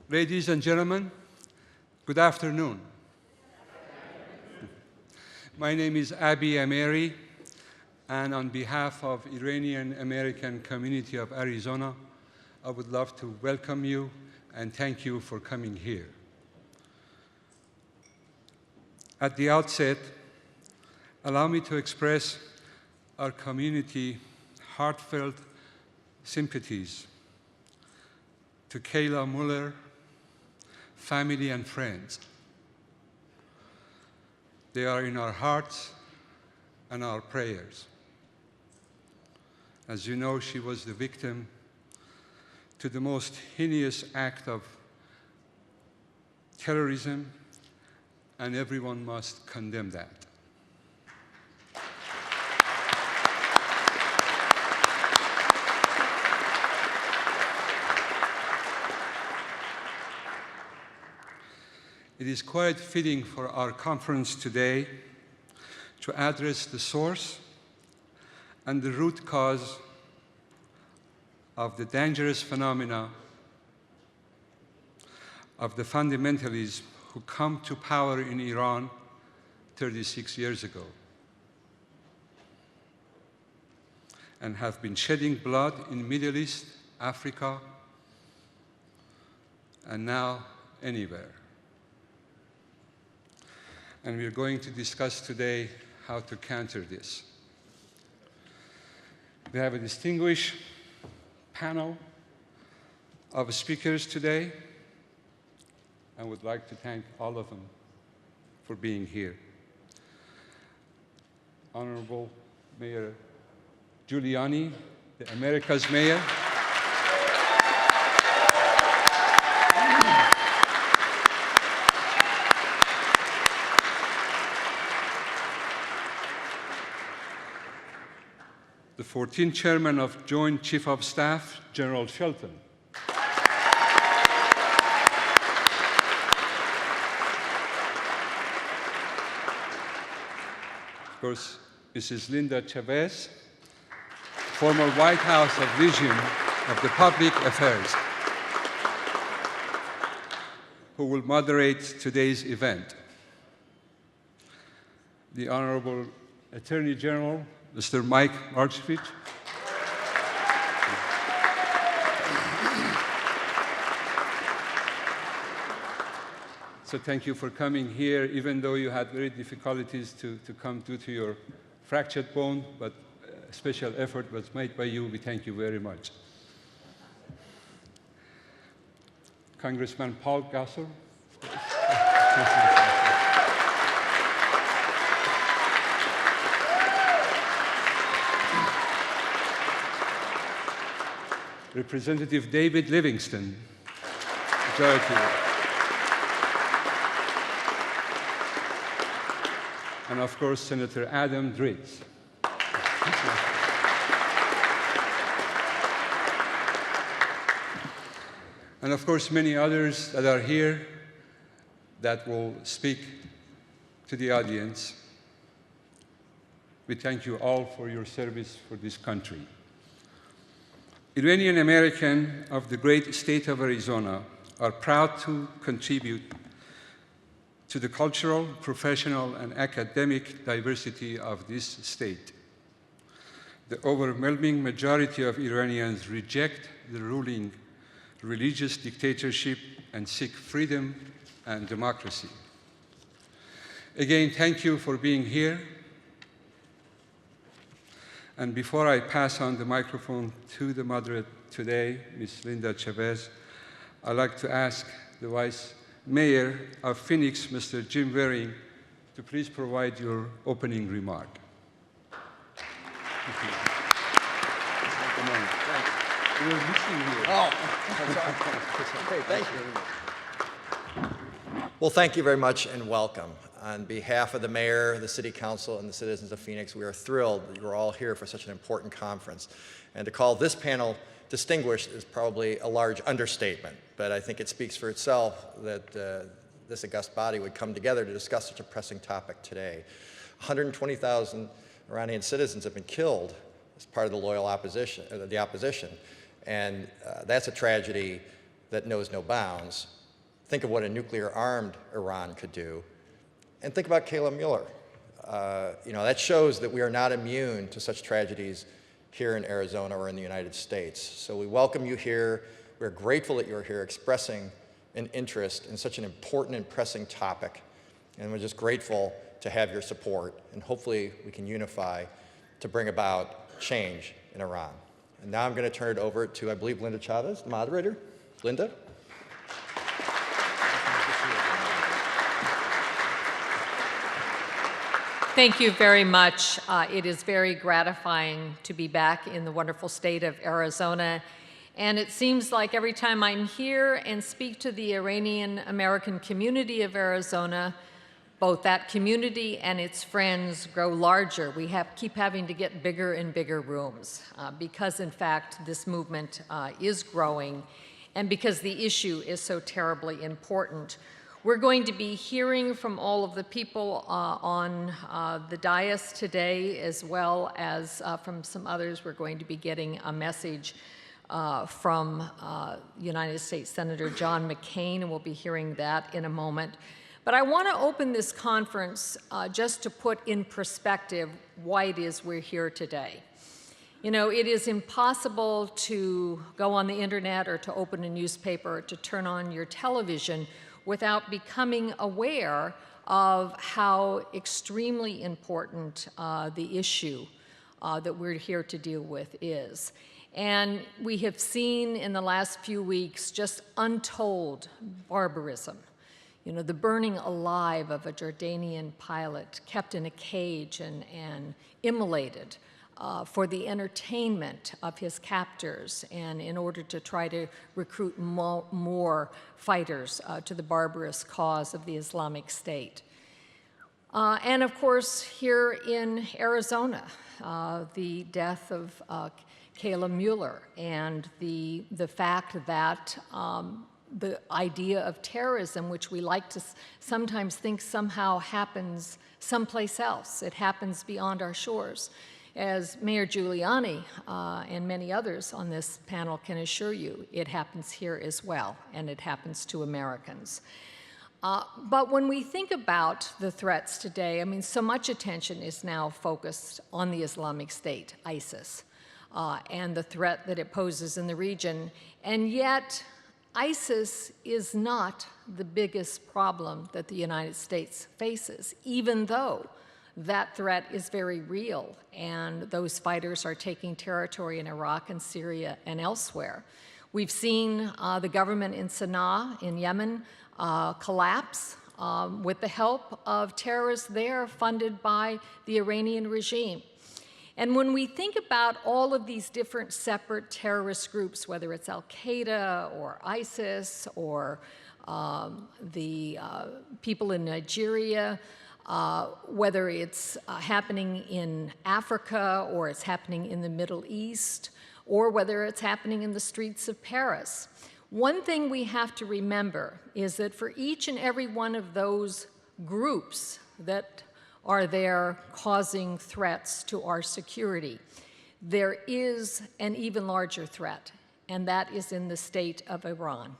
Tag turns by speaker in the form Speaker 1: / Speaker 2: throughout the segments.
Speaker 1: Ladies and gentlemen, good afternoon. My name is Abi Ameri, and on behalf of Iranian American community of Arizona, I would love to welcome you and thank you for coming here. At the outset, allow me to express our community heartfelt sympathies to Kayla Mueller, family and friends. They are in our hearts and our prayers. As you know, she was the victim to the most heinous act of terrorism, and everyone must condemn that. It is quite fitting for our conference today to address the source and the root cause of the dangerous phenomena of the fundamentalists who come to power in Iran 36 years ago and have been shedding blood in Middle East, Africa, and now anywhere. And we're going to discuss today how to counter this. We have a distinguished panel of speakers today, and would like to thank all of them for being here. Honorable Mayor Giuliani, the America's mayor. The 14th Chairman of Joint Chief of Staff, General Shelton. Of course, Mrs. Linda Chavez, former White House Division of the Public Affairs, who will moderate today's event. The Honorable Attorney General, Mr. Mike Markovich. So thank you for coming here, even though you had very difficulties to come due to your fractured bone, but a special effort was made by you. We thank you very much. Congressman Paul Gasser. Representative David Livingston, Majority Leader. And of course, Senator Adam Dritz. And of course, many others that are here that will speak to the audience. We thank you all for your service for this country. Iranian American of the great state of Arizona are proud to contribute to the cultural, professional, and academic diversity of this state. The overwhelming majority of Iranians reject the ruling religious dictatorship and seek freedom and democracy. Again, thank you for being here. And before I pass on the microphone to the moderator today, Ms. Linda Chavez, I'd like to ask the Vice Mayor of Phoenix, Mr. Jim Waring, to please provide your opening remark. Thank you. Good morning. Thanks. We were missing you.
Speaker 2: Oh, okay, thank you. Well, thank you very much and welcome. On behalf of the mayor, the city council, and the citizens of Phoenix, we are thrilled that you're all here for such an important conference. And to call this panel distinguished is probably a large understatement, but I think it speaks for itself that this august body would come together to discuss such a pressing topic today. 120,000 Iranian citizens have been killed as part of the loyal opposition, and that's a tragedy that knows no bounds. think of what a nuclear-armed Iran could do, and think about Kayla Mueller. That shows that we are not immune to such tragedies here in Arizona or in the United States. So we welcome you here. We're grateful that you're here expressing an interest in such an important and pressing topic. And we're just grateful to have your support. And hopefully we can unify to bring about change in Iran. And now I'm going to turn it over to, I believe, Linda Chavez, the moderator. Linda?
Speaker 3: Thank you very much. It is very gratifying to be back in the wonderful state of Arizona. And it seems like every time I'm here and speak to the Iranian American community of Arizona, both that community and its friends grow larger. We keep having to get bigger and bigger rooms because, in fact, this movement is growing and because the issue is so terribly important. We're going to be hearing from all of the people on the dais today, as well as from some others. We're going to be getting a message from United States Senator John McCain, and we'll be hearing that in a moment. But I want to open this conference just to put in perspective why it is we're here today. You know, it is impossible to go on the internet or to open a newspaper or to turn on your television without becoming aware of how extremely important the issue that we're here to deal with is. And we have seen in the last few weeks just untold barbarism. You know, the burning alive of a Jordanian pilot kept in a cage and immolated for the entertainment of his captors and in order to try to recruit more fighters to the barbarous cause of the Islamic State. And of course, here in Arizona, the death of Kayla Mueller and the fact that the idea of terrorism, which we like to sometimes think somehow happens someplace else. It happens beyond our shores. As Mayor Giuliani and many others on this panel can assure you, it happens here as well, and it happens to Americans. But when we think about the threats today, I mean, so much attention is now focused on the Islamic State, ISIS, and the threat that it poses in the region. And yet, ISIS is not the biggest problem that the United States faces, even though that threat is very real, and those fighters are taking territory in Iraq and Syria and elsewhere. We've seen the government in Sana'a in Yemen collapse with the help of terrorists there funded by the Iranian regime. And when we think about all of these different separate terrorist groups, whether it's Al-Qaeda or ISIS or the people in Nigeria, whether it's happening in Africa or it's happening in the Middle East, or whether it's happening in the streets of Paris, one thing we have to remember is that for each and every one of those groups that are there causing threats to our security, there is an even larger threat, and that is in the state of Iran,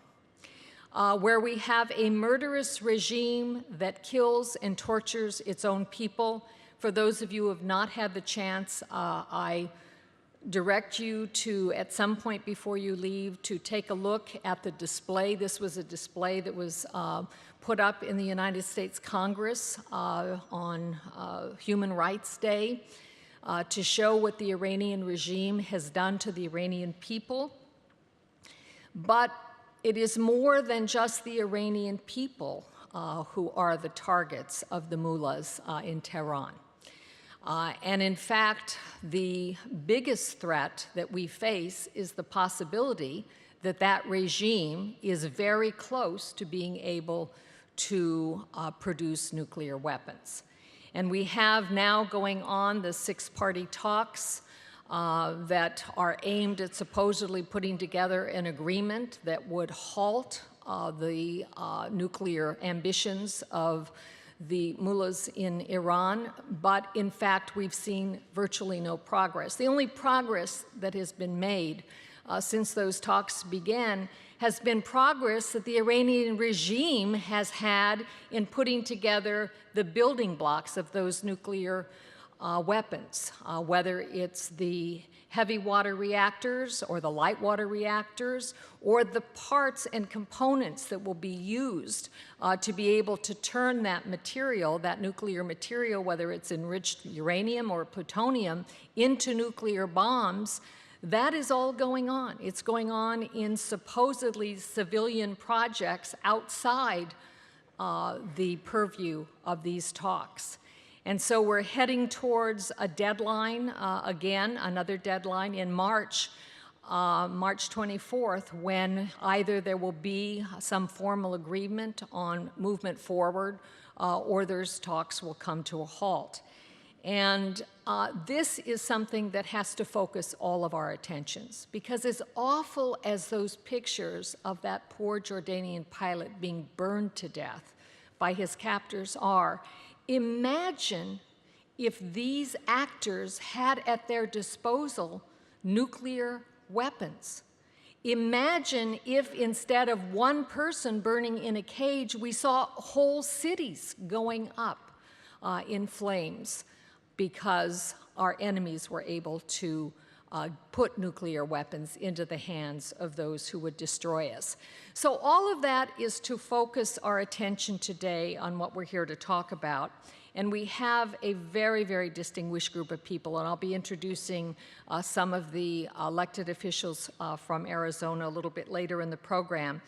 Speaker 3: where we have a murderous regime that kills and tortures its own people. For those of you who have not had the chance, I direct you to, at some point before you leave, to take a look at the display. This was a display that was put up in the United States Congress on Human Rights Day to show what the Iranian regime has done to the Iranian people. But it is more than just the Iranian people who are the targets of the mullahs in Tehran. And in fact, the biggest threat that we face is the possibility that that regime is very close to being able to produce nuclear weapons. And we have now going on the six-party talks that are aimed at supposedly putting together an agreement that would halt the nuclear ambitions of the mullahs in Iran, but in fact we've seen virtually no progress. The only progress that has been made since those talks began has been progress that the Iranian regime has had in putting together the building blocks of those nuclear weapons, whether it's the heavy water reactors or the light water reactors or the parts and components that will be used to be able to turn that material, that nuclear material, whether it's enriched uranium or plutonium, into nuclear bombs. That is all going on. It's going on in supposedly civilian projects outside the purview of these talks. And so we're heading towards a deadline, again, another deadline in March, March 24th, when either there will be some formal agreement on movement forward or those talks will come to a halt. And this is something that has to focus all of our attentions, because as awful as those pictures of that poor Jordanian pilot being burned to death by his captors are, imagine if these actors had at their disposal nuclear weapons. Imagine if instead of one person burning in a cage, we saw whole cities going up in flames because our enemies were able to put nuclear weapons into the hands of those who would destroy us. So all of that is to focus our attention today on what we're here to talk about. And we have a very, very distinguished group of people, and I'll be introducing some of the elected officials from Arizona a little bit later in the program.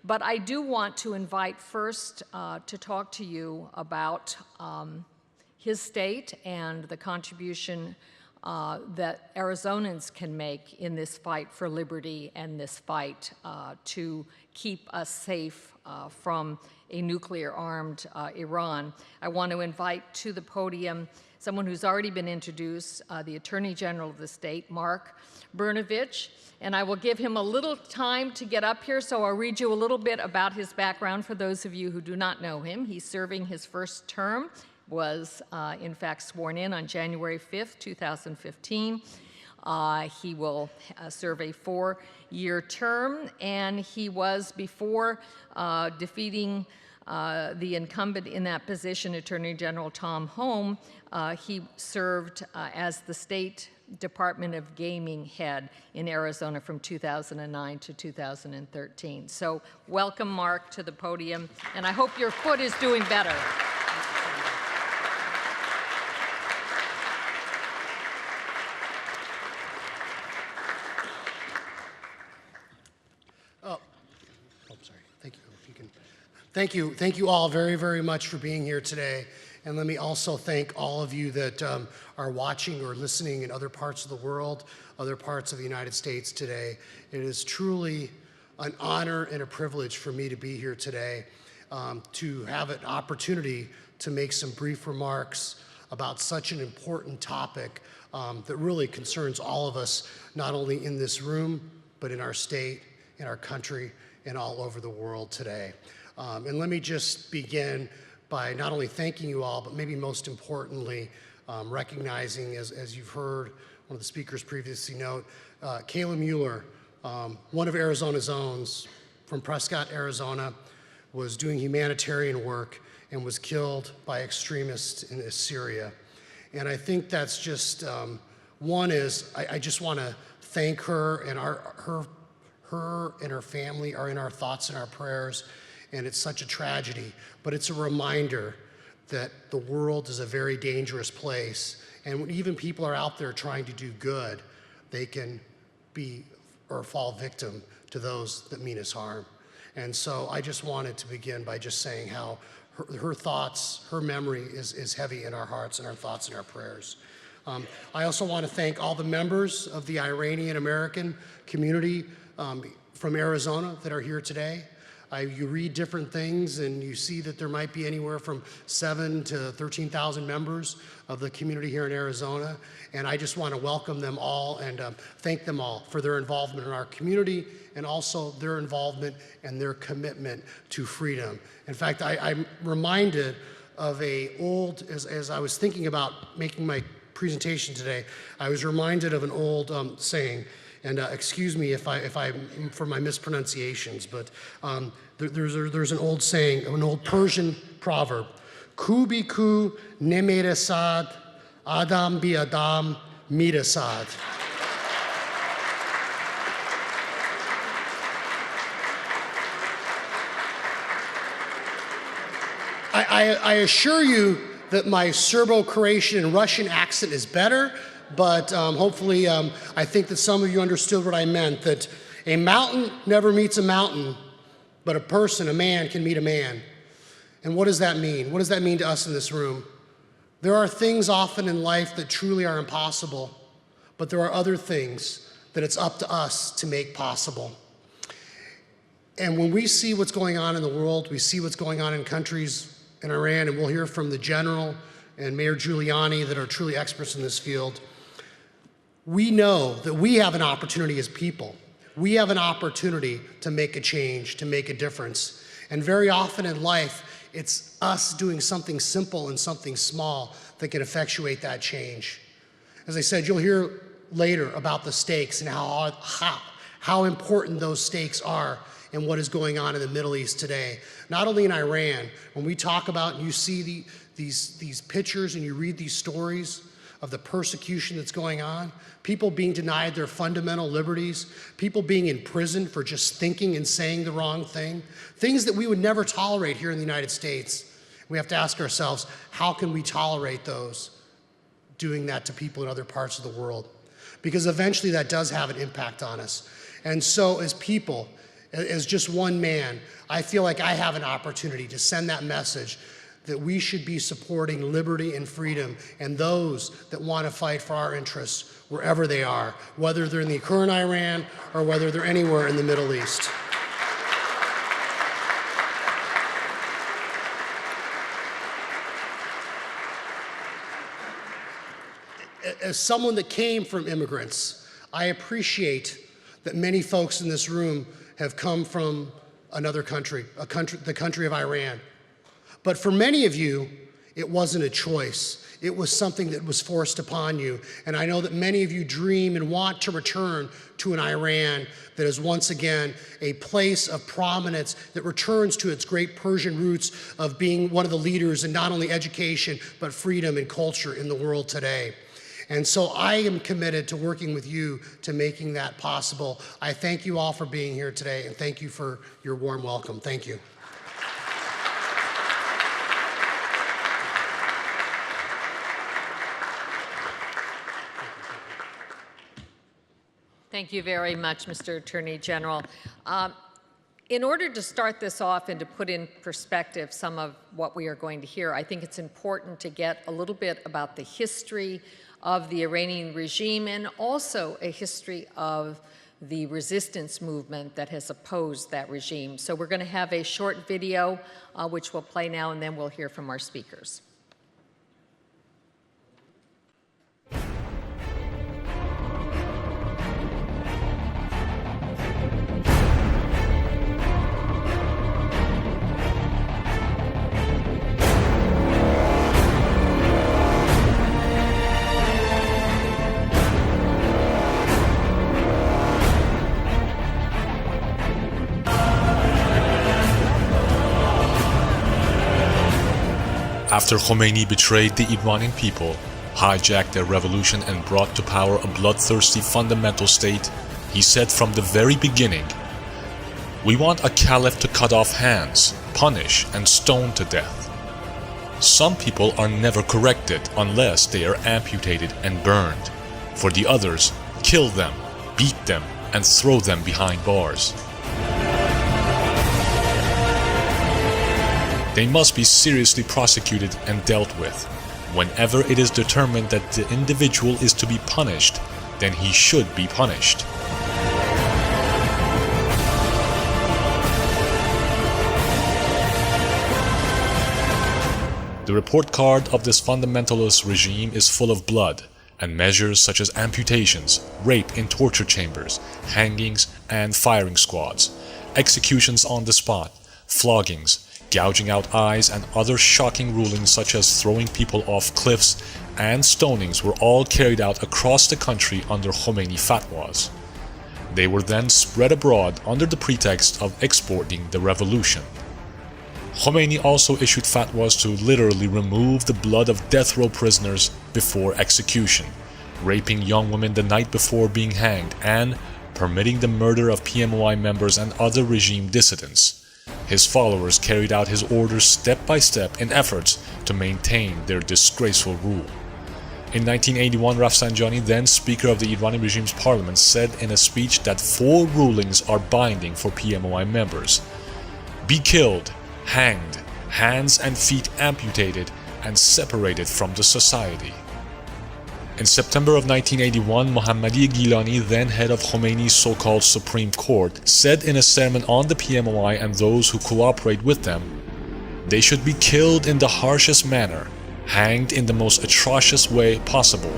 Speaker 3: But I do want to invite first to talk to you about his state and the contribution that Arizonans can make in this fight for liberty and this fight to keep us safe from a nuclear-armed Iran. I want to invite to the podium someone who's already been introduced, the Attorney General of the state, Mark Brnovich, and I will give him a little time to get up here, so I'll read you a little bit about his background for those of you who do not know him. He's serving his first term, was in fact sworn in on January 5th, 2015. He will serve a 4-year term, and he was, before defeating the incumbent in that position, Attorney General Tom Home, he served as the State Department of Gaming head in Arizona from 2009 to 2013. So welcome, Mark, to the podium, and I hope your foot is doing better.
Speaker 4: Thank you all very, very much for being here today. And let me also thank all of you that are watching or listening in other parts of the world, other parts of the United States today. It is truly an honor and a privilege for me to be here today, to have an opportunity to make some brief remarks about such an important topic that really concerns all of us, not only in this room, but in our state, in our country, and all over the world today. And let me just begin by not only thanking you all, but maybe most importantly, recognizing, as you've heard one of the speakers previously note, Kayla Mueller, one of Arizona's own, from Prescott, Arizona, was doing humanitarian work and was killed by extremists in Syria. And I think that's just, one is, I just want to thank her, and her and her family are in our thoughts and our prayers. And it's such a tragedy, but it's a reminder that the world is a very dangerous place. And when even people are out there trying to do good, they can be or fall victim to those that mean us harm. And so I just wanted to begin by just saying how her thoughts, her memory is heavy in our hearts and our thoughts and our prayers. I also want to thank all the members of the Iranian American community from Arizona that are here today. You read different things and you see that there might be anywhere from 7,000 to 13,000 members of the community here in Arizona. And I just want to welcome them all and thank them all for their involvement in our community and also their involvement and their commitment to freedom. In fact, I'm reminded of as I was thinking about making my presentation today, I was reminded of an old saying. And excuse me if I for my mispronunciations, but there's an old saying, an old Persian proverb, "Ku bi ku nemerasad, adam bi adam mirasad." I assure you that my Serbo-Croatian and Russian accent is better, but hopefully I think that some of you understood what I meant, that a mountain never meets a mountain, but a person, a man, can meet a man. And what does that mean? What does that mean to us in this room? There are things often in life that truly are impossible, but there are other things that it's up to us to make possible. And when we see what's going on in the world, we see what's going on in countries in Iran, and we'll hear from the general and Mayor Giuliani that are truly experts in this field. We know that we have an opportunity as people. We have an opportunity to make a change, to make a difference. And very often in life, it's us doing something simple and something small that can effectuate that change. As I said, you'll hear later about the stakes and how important those stakes are and what is going on in the Middle East today. Not only in Iran, when we talk about and you see these pictures and you read these stories of the persecution that's going on, people being denied their fundamental liberties, people being imprisoned for just thinking and saying the wrong thing, things that we would never tolerate here in the United States. We have to ask ourselves, how can we tolerate those doing that to people in other parts of the world? Because eventually that does have an impact on us. And so as people, as just one man, I feel like I have an opportunity to send that message that we should be supporting liberty and freedom and those that want to fight for our interests wherever they are, whether they're in the current Iran or whether they're anywhere in the Middle East. As someone that came from immigrants, I appreciate that many folks in this room have come from another country, the country of Iran. But for many of you, it wasn't a choice. It was something that was forced upon you. And I know that many of you dream and want to return to an Iran that is once again a place of prominence, that returns to its great Persian roots of being one of the leaders in not only education, but freedom and culture in the world today. And so I am committed to working with you to making that possible. I thank you all for being here today, and thank you for your warm welcome. Thank you.
Speaker 3: Thank you very much, Mr. Attorney General. In order to start this off and to put in perspective some of what we are going to hear, I think it's important to get a little bit about the history of the Iranian regime and also a history of the resistance movement that has opposed that regime. So we're going to have a short video which we'll play now, and then we'll hear from our speakers.
Speaker 5: After Khomeini betrayed the Iranian people, hijacked their revolution and brought to power a bloodthirsty fundamental state, he said from the very beginning, "We want a caliph to cut off hands, punish, and stone to death. Some people are never corrected unless they are amputated and burned. For the others, kill them, beat them, and throw them behind bars. They must be seriously prosecuted and dealt with. Whenever it is determined that the individual is to be punished, then he should be punished." The report card of this fundamentalist regime is full of blood, and measures such as amputations, rape in torture chambers, hangings and firing squads, executions on the spot, floggings, gouging out eyes, and other shocking rulings such as throwing people off cliffs and stonings were all carried out across the country under Khomeini fatwas. They were then spread abroad under the pretext of exporting the revolution. Khomeini also issued fatwas to literally remove the blood of death row prisoners before execution, raping young women the night before being hanged, and permitting the murder of PMOI members and other regime dissidents. His followers carried out his orders step by step in efforts to maintain their disgraceful rule. In 1981, Rafsanjani, then Speaker of the Iranian regime's parliament, said in a speech that 4 rulings are binding for PMOI members: be killed, hanged, hands and feet amputated, and separated from the society. In September of 1981, Mohammadi Gilani, then head of Khomeini's so-called Supreme Court, said in a sermon on the PMOI and those who cooperate with them, they should be killed in the harshest manner, hanged in the most atrocious way possible,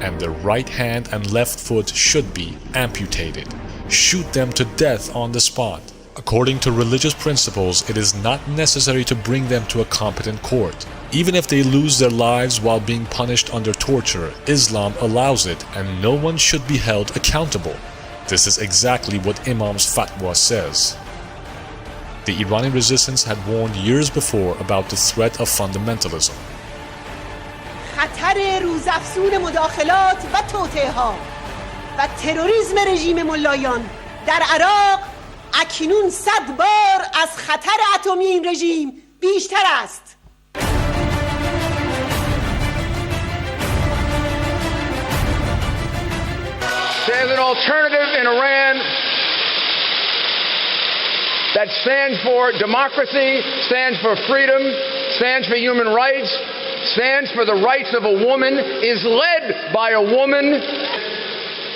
Speaker 5: and their right hand and left foot should be amputated. Shoot them to death on the spot. According to religious principles, it is not necessary to bring them to a competent court. Even if they lose their lives while being punished under torture, Islam allows it and no one should be held accountable. This is exactly what Imam's fatwa says. The Iranian resistance had warned years before about the threat of fundamentalism.
Speaker 6: خطر روزافزون مداخلات و توطئه‌ها و تروریسم رژیم ملایان در عراق اکنون 100 بار از خطر اتمی این رژیم بیشتر است.
Speaker 7: There's an alternative in Iran that stands for democracy, stands for freedom, stands for human rights, stands for the rights of a woman, is led by a woman,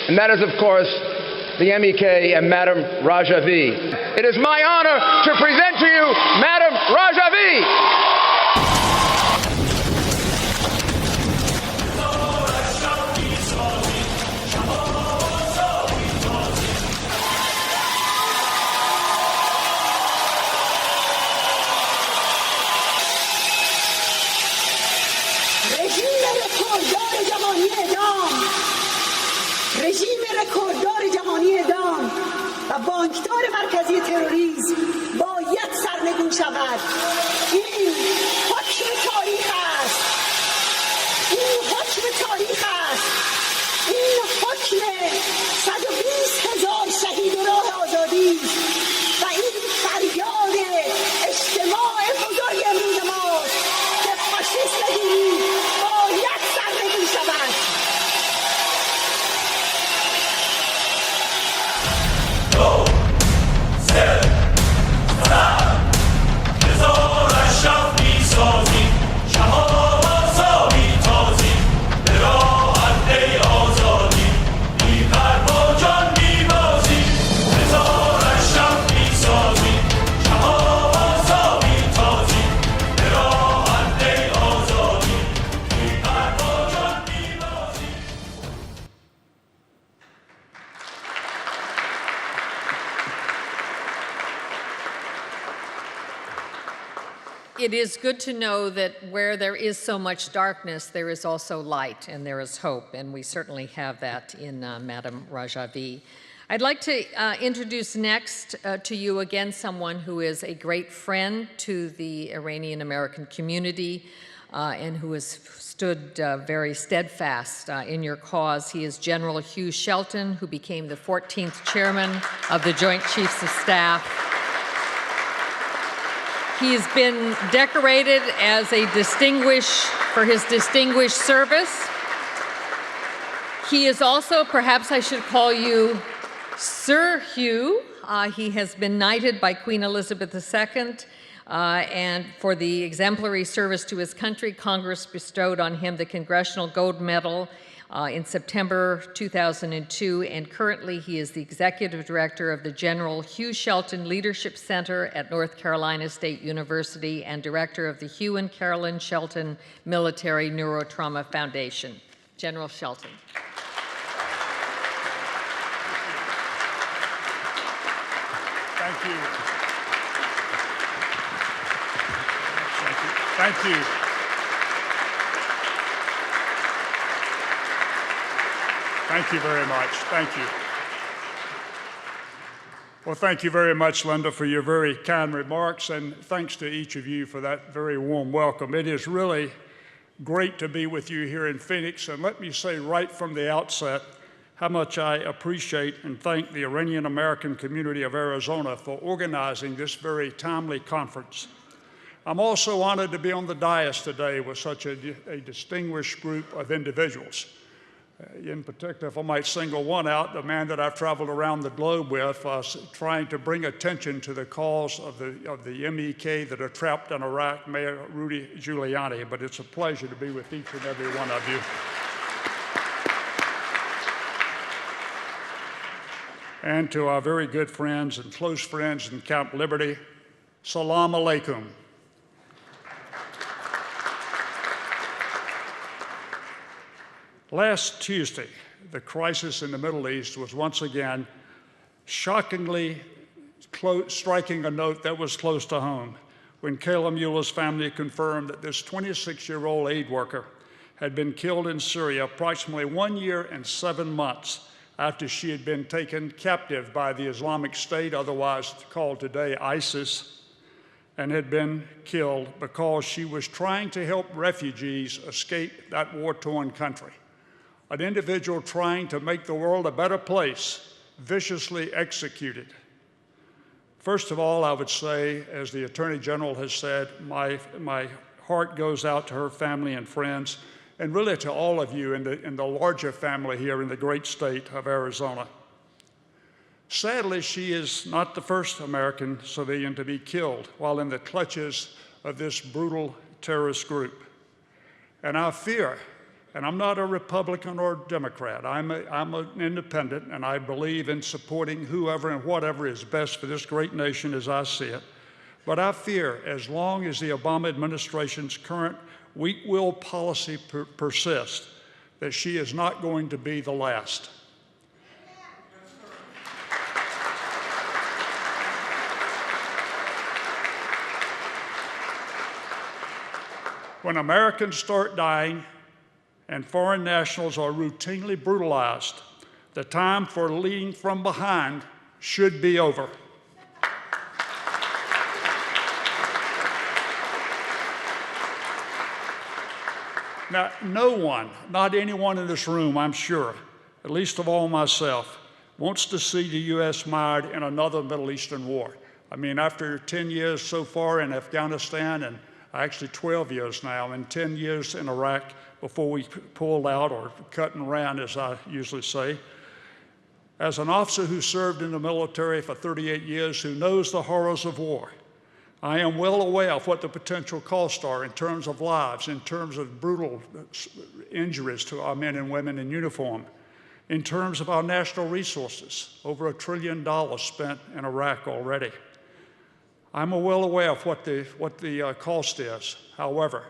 Speaker 7: and that is, of course, the MEK and Madam Rajavi. It is my honor to present to you Madam Rajavi.
Speaker 6: رژیم رکورددار جهانی اعدام و بانکدار مرکزی تروریسم باید سرنگون شود. این حکم تاریخ است. این حکم تاریخ است. این حکم 120,000 شهید و راه آزادی است و این فریاد اجتماع بزرگ امروز ماست که فاشیسم دینی باید سرنگون شود.
Speaker 3: It is good to know that where there is so much darkness, there is also light and there is hope, and we certainly have that in Madam Rajavi. I'd like to introduce next to you again someone who is a great friend to the Iranian-American community and who has stood very steadfast in your cause. He is General Hugh Shelton, who became the 14th chairman of the Joint Chiefs of Staff. He's been decorated as for his distinguished service. He is also, perhaps I should call you Sir Hugh. He has been knighted by Queen Elizabeth II, and for the exemplary service to his country, Congress bestowed on him the Congressional Gold Medal in September 2002, and currently he is the executive director of the General Hugh Shelton Leadership Center at North Carolina State University and director of the Hugh and Carolyn Shelton Military Neurotrauma Foundation. General Shelton.
Speaker 8: Thank you. Thank you. Thank you very much. Thank you. Well, thank you very much, Linda, for your very kind remarks, and thanks to each of you for that very warm welcome. It is really great to be with you here in Phoenix, and let me say right from the outset how much I appreciate and thank the Iranian American community of Arizona for organizing this very timely conference. I'm also honored to be on the dais today with such a distinguished group of individuals. In particular, if I might single one out, the man that I've traveled around the globe with, trying to bring attention to the cause of the MEK that are trapped in Iraq, Mayor Rudy Giuliani. But it's a pleasure to be with each and every one of you. And to our very good friends and close friends in Camp Liberty, Salam Alaikum. Last Tuesday, the crisis in the Middle East was once again shockingly striking a note that was close to home when Kayla Mueller's family confirmed that this 26-year-old aid worker had been killed in Syria approximately 1 year and 7 months after she had been taken captive by the Islamic State, otherwise called today ISIS, and had been killed because she was trying to help refugees escape that war-torn country. An individual trying to make the world a better place, viciously executed. First of all, I would say, as the Attorney General has said, my heart goes out to her family and friends, and really to all of you in the larger family here in the great state of Arizona. Sadly, she is not the first American civilian to be killed while in the clutches of this brutal terrorist group. And I fear, and I'm not a Republican or Democrat, I'm an independent, and I believe in supporting whoever and whatever is best for this great nation as I see it. But I fear, as long as the Obama administration's current weak-will policy persists, that she is not going to be the last. When Americans start dying and foreign nationals are routinely brutalized, the time for leading from behind should be over. Now, no one, not anyone in this room, I'm sure, at least of all myself, wants to see the U.S. mired in another Middle Eastern war. I mean, after 10 years so far in Afghanistan, and actually 12 years now, and 10 years in Iraq before we pulled out, or cut and ran, as I usually say. As an officer who served in the military for 38 years, who knows the horrors of war, I am well aware of what the potential costs are in terms of lives, in terms of brutal injuries to our men and women in uniform, in terms of our national resources, over $1 trillion spent in Iraq already. I'm well aware of what the cost is. However,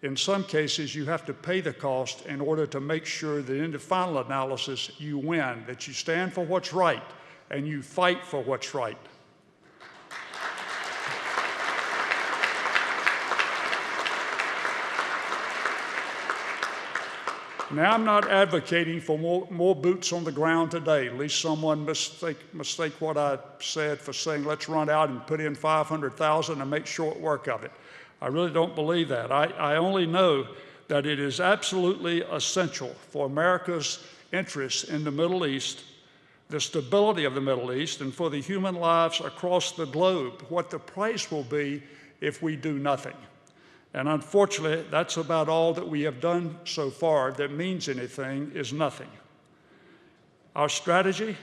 Speaker 8: in some cases, you have to pay the cost in order to make sure that in the final analysis, you win, that you stand for what's right, and you fight for what's right. Now, I'm not advocating for more boots on the ground today. At least someone mistake what I said for saying, let's run out and put in 500,000 and make short work of it. I really don't believe that. I only know that it is absolutely essential for America's interests in the Middle East, the stability of the Middle East, and for the human lives across the globe, what the price will be if we do nothing. And unfortunately, that's about all that we have done so far that means anything is nothing. Our strategy,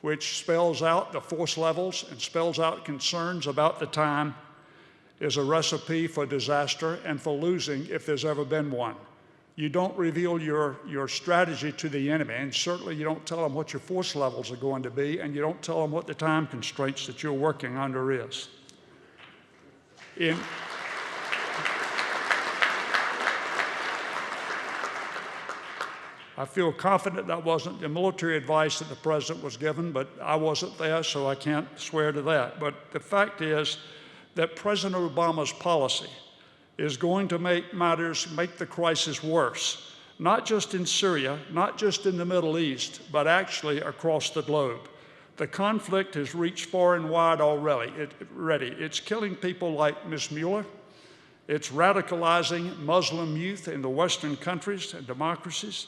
Speaker 8: which spells out the force levels and spells out concerns about the time, is a recipe for disaster and for losing if there's ever been one. You don't reveal your strategy to the enemy, and certainly you don't tell them what your force levels are going to be, and you don't tell them what the time constraints that you're working under is. I feel confident that wasn't the military advice that the president was given, but I wasn't there, so I can't swear to that. But the fact is that President Obama's policy is going to make the crisis worse, not just in Syria, not just in the Middle East, but actually across the globe. The conflict has reached far and wide already. It's killing people like Ms. Mueller. It's radicalizing Muslim youth in the Western countries and democracies.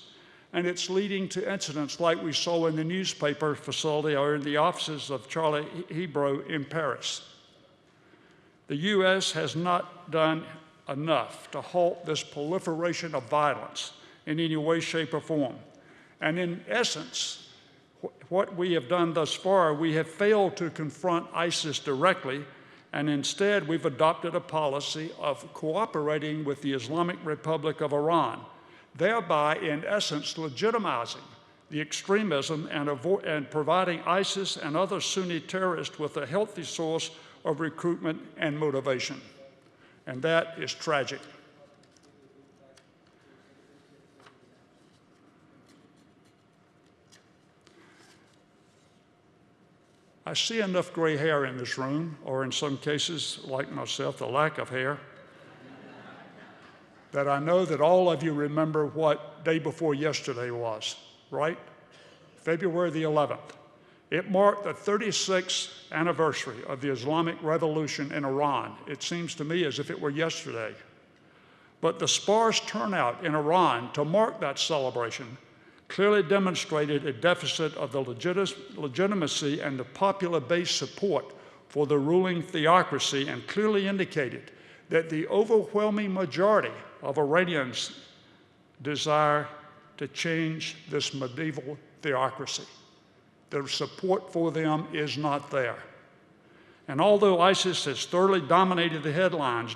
Speaker 8: And it's leading to incidents like we saw in the newspaper facility or in the offices of Charlie Hebdo in Paris. The U.S. has not done enough to halt this proliferation of violence in any way, shape, or form. And in essence, what we have done thus far, we have failed to confront ISIS directly, and instead we've adopted a policy of cooperating with the Islamic Republic of Iran, thereby, in essence, legitimizing the extremism and providing ISIS and other Sunni terrorists with a healthy source of recruitment and motivation. And that is tragic. I see enough gray hair in this room, or in some cases, like myself, the lack of hair, that I know that all of you remember what day before yesterday was, right? February the 11th. It marked the 36th anniversary of the Islamic Revolution in Iran. It seems to me as if it were yesterday. But the sparse turnout in Iran to mark that celebration clearly demonstrated a deficit of the legitimacy and the popular base support for the ruling theocracy, and clearly indicated that the overwhelming majority of Iranians desire to change this medieval theocracy. The support for them is not there. And although ISIS has thoroughly dominated the headlines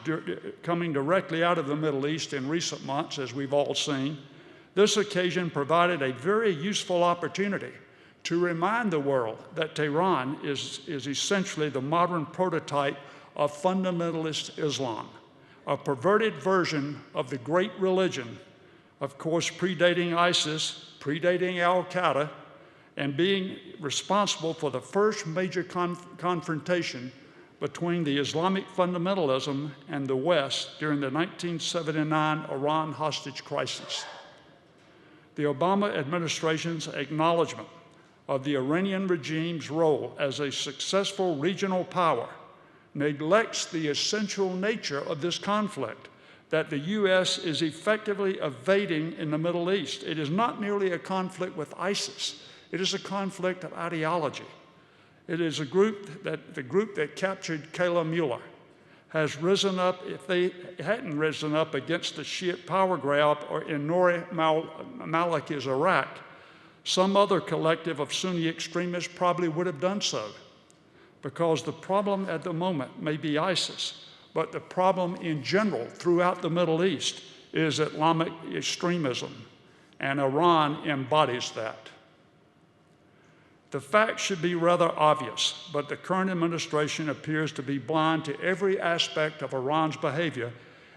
Speaker 8: coming directly out of the Middle East in recent months, as we've all seen, this occasion provided a very useful opportunity to remind the world that Tehran is essentially the modern prototype of fundamentalist Islam, a perverted version of the great religion, of course predating ISIS, predating Al-Qaeda, and being responsible for the first major confrontation between the Islamic fundamentalism and the West during the 1979 Iran hostage crisis. The Obama administration's acknowledgement of the Iranian regime's role as a successful regional power neglects the essential nature of this conflict that the U.S. is effectively evading in the Middle East. It is not merely a conflict with ISIS. It is a conflict of ideology. It is the group that captured Kayla Mueller has risen up. If they hadn't risen up against the Shiite power grab or in Nouri Malik's Iraq, some other collective of Sunni extremists probably would have done so, because the problem at the moment may be ISIS, but the problem in general throughout the Middle East is Islamic extremism, and Iran embodies that. The facts should be rather obvious, but the current administration appears to be blind to every aspect of Iran's behavior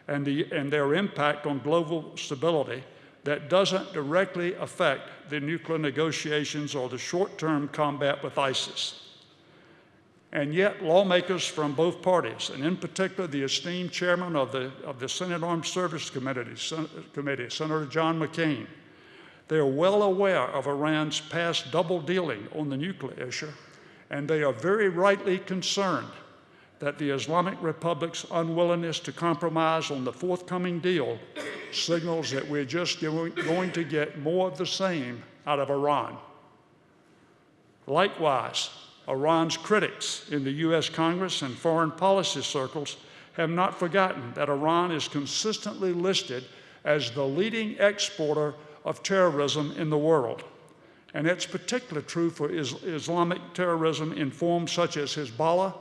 Speaker 8: and their impact on global stability that doesn't directly affect the nuclear negotiations or the short-term combat with ISIS. And yet lawmakers from both parties, and in particular the esteemed chairman of the Senate Armed Services Committee, Senator John McCain, they are well aware of Iran's past double-dealing on the nuclear issue, and they are very rightly concerned that the Islamic Republic's unwillingness to compromise on the forthcoming deal signals that we're just going to get more of the same out of Iran. Likewise, Iran's critics in the U.S. Congress and foreign policy circles have not forgotten that Iran is consistently listed as the leading exporter of terrorism in the world. And it's particularly true for Islamic terrorism in forms such as Hezbollah,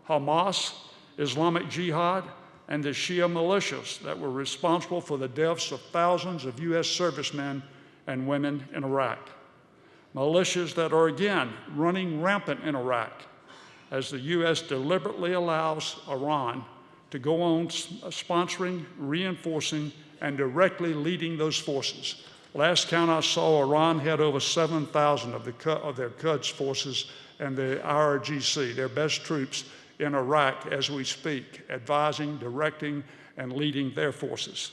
Speaker 8: Hamas, Islamic Jihad, and the Shia militias that were responsible for the deaths of thousands of U.S. servicemen and women in Iraq. Militias that are again running rampant in Iraq as the U.S. deliberately allows Iran to go on sponsoring, reinforcing, and directly leading those forces. Last count I saw, Iran had over 7,000 of their Quds forces and the IRGC, their best troops, in Iraq as we speak, advising, directing, and leading their forces.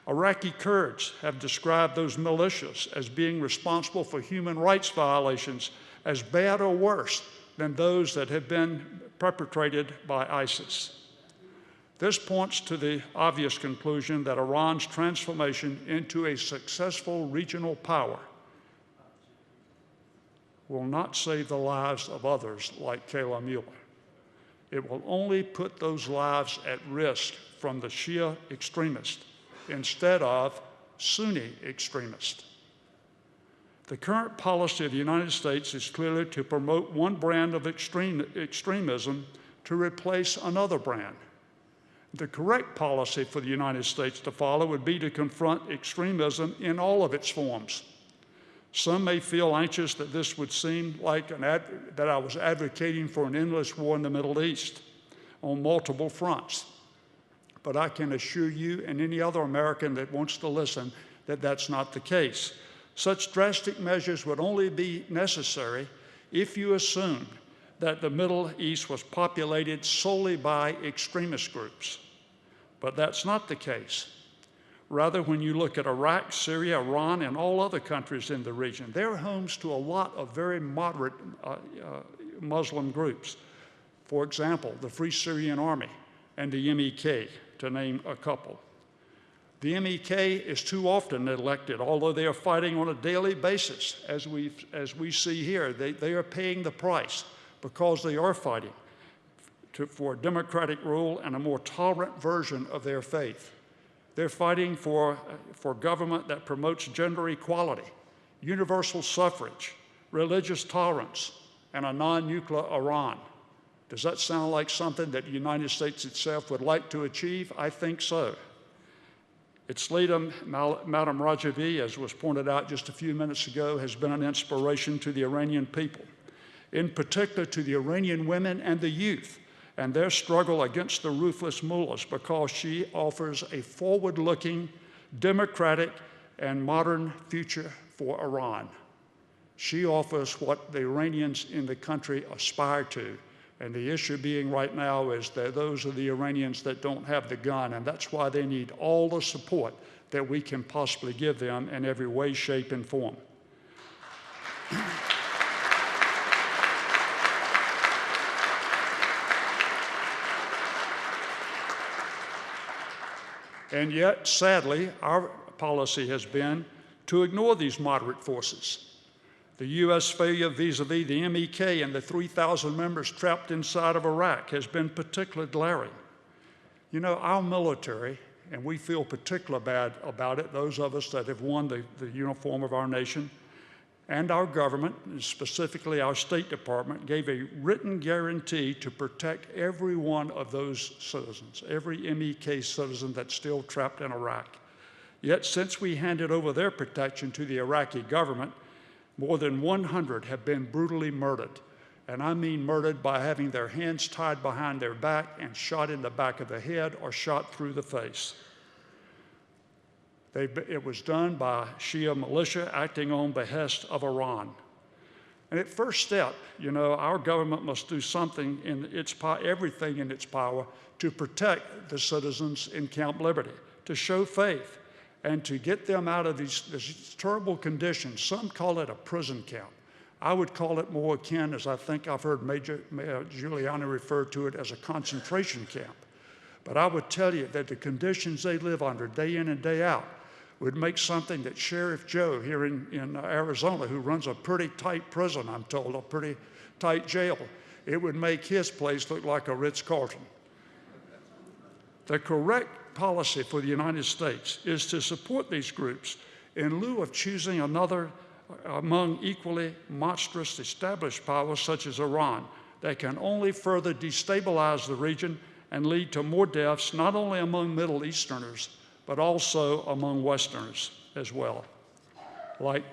Speaker 8: Iraqi Kurds have described those militias as being responsible for human rights violations as bad or worse than those that have been perpetrated by ISIS. This points to the obvious conclusion that Iran's transformation into a successful regional power will not save the lives of others like Kayla Mueller. It will only put those lives at risk from the Shia extremists instead of Sunni extremists. The current policy of the United States is clearly to promote one brand of extremism to replace another brand. The correct policy for the United States to follow would be to confront extremism in all of its forms. Some may feel anxious that this would seem like that I was advocating for an endless war in the Middle East on multiple fronts. But I can assure you and any other American that wants to listen that that's not the case. Such drastic measures would only be necessary if you assume that the Middle East was populated solely by extremist groups. But that's not the case. Rather, when you look at Iraq, Syria, Iran, and all other countries in the region, they're homes to a lot of very moderate Muslim groups. For example, the Free Syrian Army and the MEK, to name a couple. The MEK is too often neglected, although they are fighting on a daily basis, as we see here. They are paying the price because they are fighting for democratic rule and a more tolerant version of their faith. They're fighting for government that promotes gender equality, universal suffrage, religious tolerance, and a non-nuclear Iran. Does that sound like something that the United States itself would like to achieve? I think so. Its leader, Madam Rajavi, as was pointed out just a few minutes ago, has been an inspiration to the Iranian people, in particular to the Iranian women and the youth, and their struggle against the ruthless mullahs, because she offers a forward-looking, democratic, and modern future for Iran. She offers what the Iranians in the country aspire to, and the issue being right now is that those are the Iranians that don't have the gun, and that's why they need all the support that we can possibly give them in every way, shape, and form. And yet, sadly, our policy has been to ignore these moderate forces. The U.S. failure vis-a-vis the MEK and the 3,000 members trapped inside of Iraq has been particularly glaring. You know, our military, and we feel particularly bad about it, those of us that have worn the uniform of our nation, and our government, specifically our State Department, gave a written guarantee to protect every one of those citizens, every MEK citizen that's still trapped in Iraq. Yet since we handed over their protection to the Iraqi government, more than 100 have been brutally murdered. And I mean murdered by having their hands tied behind their back and shot in the back of the head or shot through the face. It was done by Shia militia acting on behest of Iran. And at first step, you know, our government must do something in its everything in its power to protect the citizens in Camp Liberty, to show faith, and to get them out of these terrible conditions. Some call it a prison camp. I would call it more akin, as I think I've heard Mayor Giuliani refer to it, as a concentration camp. But I would tell you that the conditions they live under day in and day out would make something that Sheriff Joe here in Arizona, who runs a pretty tight prison, I'm told, a pretty tight jail, it would make his place look like a Ritz-Carlton. The correct policy for the United States is to support these groups in lieu of choosing another among equally monstrous established powers such as Iran that can only further destabilize the region and lead to more deaths not only among Middle Easterners but also among Westerners as well, like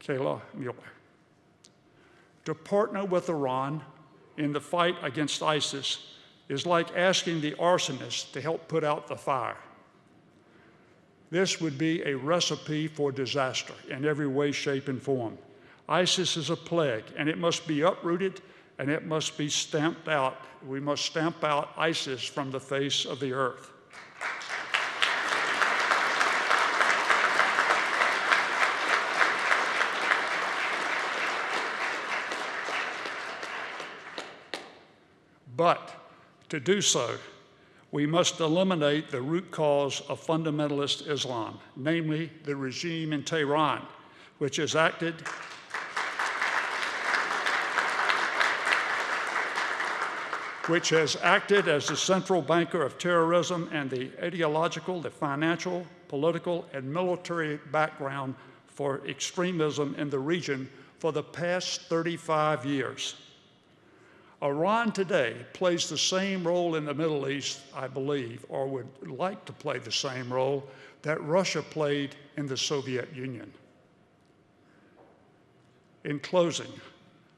Speaker 8: Kayla Mueller. To partner with Iran in the fight against ISIS is like asking the arsonist to help put out the fire. This would be a recipe for disaster in every way, shape, and form. ISIS is a plague, and it must be uprooted, and it must be stamped out. We must stamp out ISIS from the face of the earth. But to do so, we must eliminate the root cause of fundamentalist Islam, namely the regime in Tehran, which has acted as the central banker of terrorism and the ideological, the financial, political, and military background for extremism in the region for the past 35 years. Iran today plays the same role in the Middle East, I believe, or would like to play the same role that Russia played in the Soviet Union. In closing,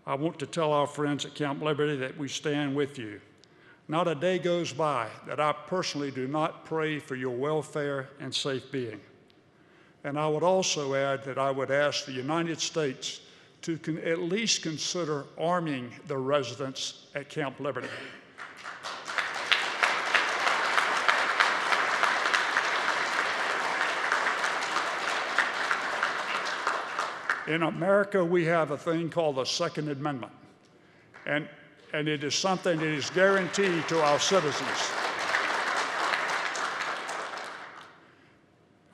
Speaker 8: I want to tell our friends at Camp Liberty that we stand with you. Not a day goes by that I personally do not pray for your welfare and safe being. And I would also add that I would ask the United States to at least consider arming the residents at Camp Liberty. In America, we have a thing called the Second Amendment, and it is something that is guaranteed to our citizens.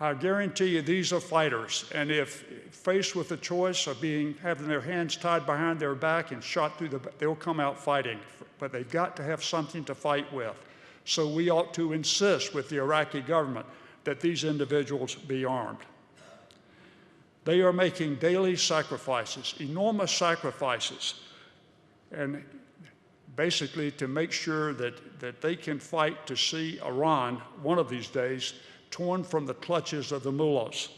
Speaker 8: I guarantee you these are fighters, and if faced with the choice of having their hands tied behind their back and shot through they'll come out fighting, but they've got to have something to fight with. So we ought to insist with the Iraqi government that these individuals be armed. They are making daily sacrifices, enormous sacrifices, and basically to make sure that they can fight to see Iran, one of these days, torn from the clutches of the mullahs.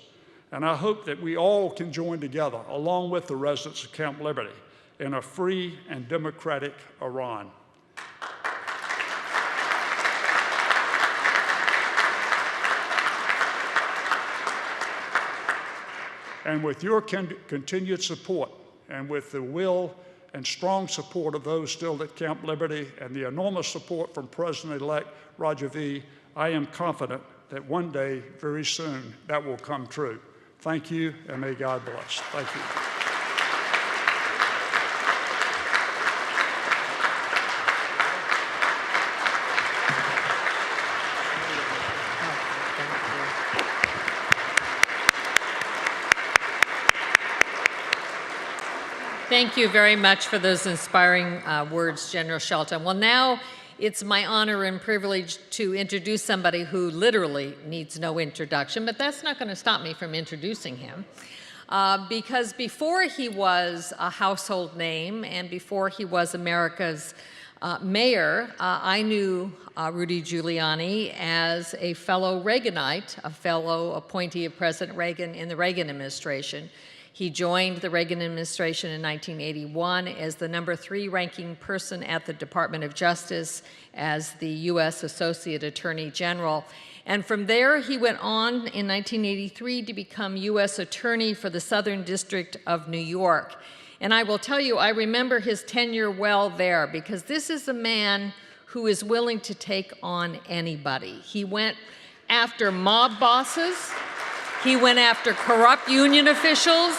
Speaker 8: And I hope that we all can join together, along with the residents of Camp Liberty, in a free and democratic Iran. And with your continued support, and with the will and strong support of those still at Camp Liberty, and the enormous support from President-elect Rajavi, I am confident that one day, very soon, that will come true. Thank you, and may God bless. Thank you.
Speaker 3: Thank you very much for those inspiring words, General Shelton. Well, now it's my honor and privilege to introduce somebody who literally needs no introduction, but that's not going to stop me from introducing him. Because before he was a household name and before he was America's mayor, I knew Rudy Giuliani as a fellow Reaganite, a fellow appointee of President Reagan in the Reagan administration. He joined the Reagan administration in 1981 as the #3 ranking person at the Department of Justice as the U.S. Associate Attorney General. And from there, he went on in 1983 to become U.S. Attorney for the Southern District of New York. And I will tell you, I remember his tenure well there, because this is a man who is willing to take on anybody. He went after mob bosses. He went after corrupt union officials,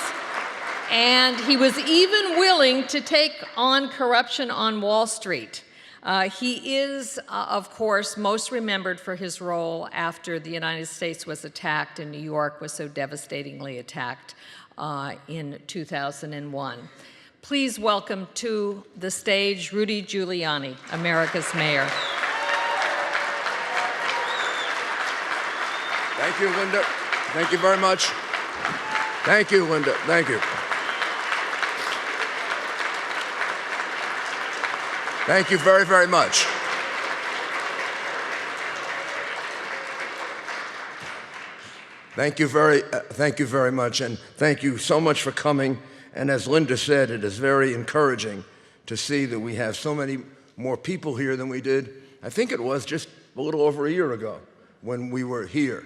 Speaker 3: and he was even willing to take on corruption on Wall Street. He is, of course, most remembered for his role after the United States was attacked and New York was so devastatingly attacked in 2001. Please welcome to the stage Rudy Giuliani, America's mayor.
Speaker 9: Thank you, Linda. Thank you very much. Thank you, Linda. Thank you. Thank you very, very much. Thank you very much, and thank you so much for coming. And as Linda said, it is very encouraging to see that we have so many more people here than we did. I think it was just a little over a year ago when we were here,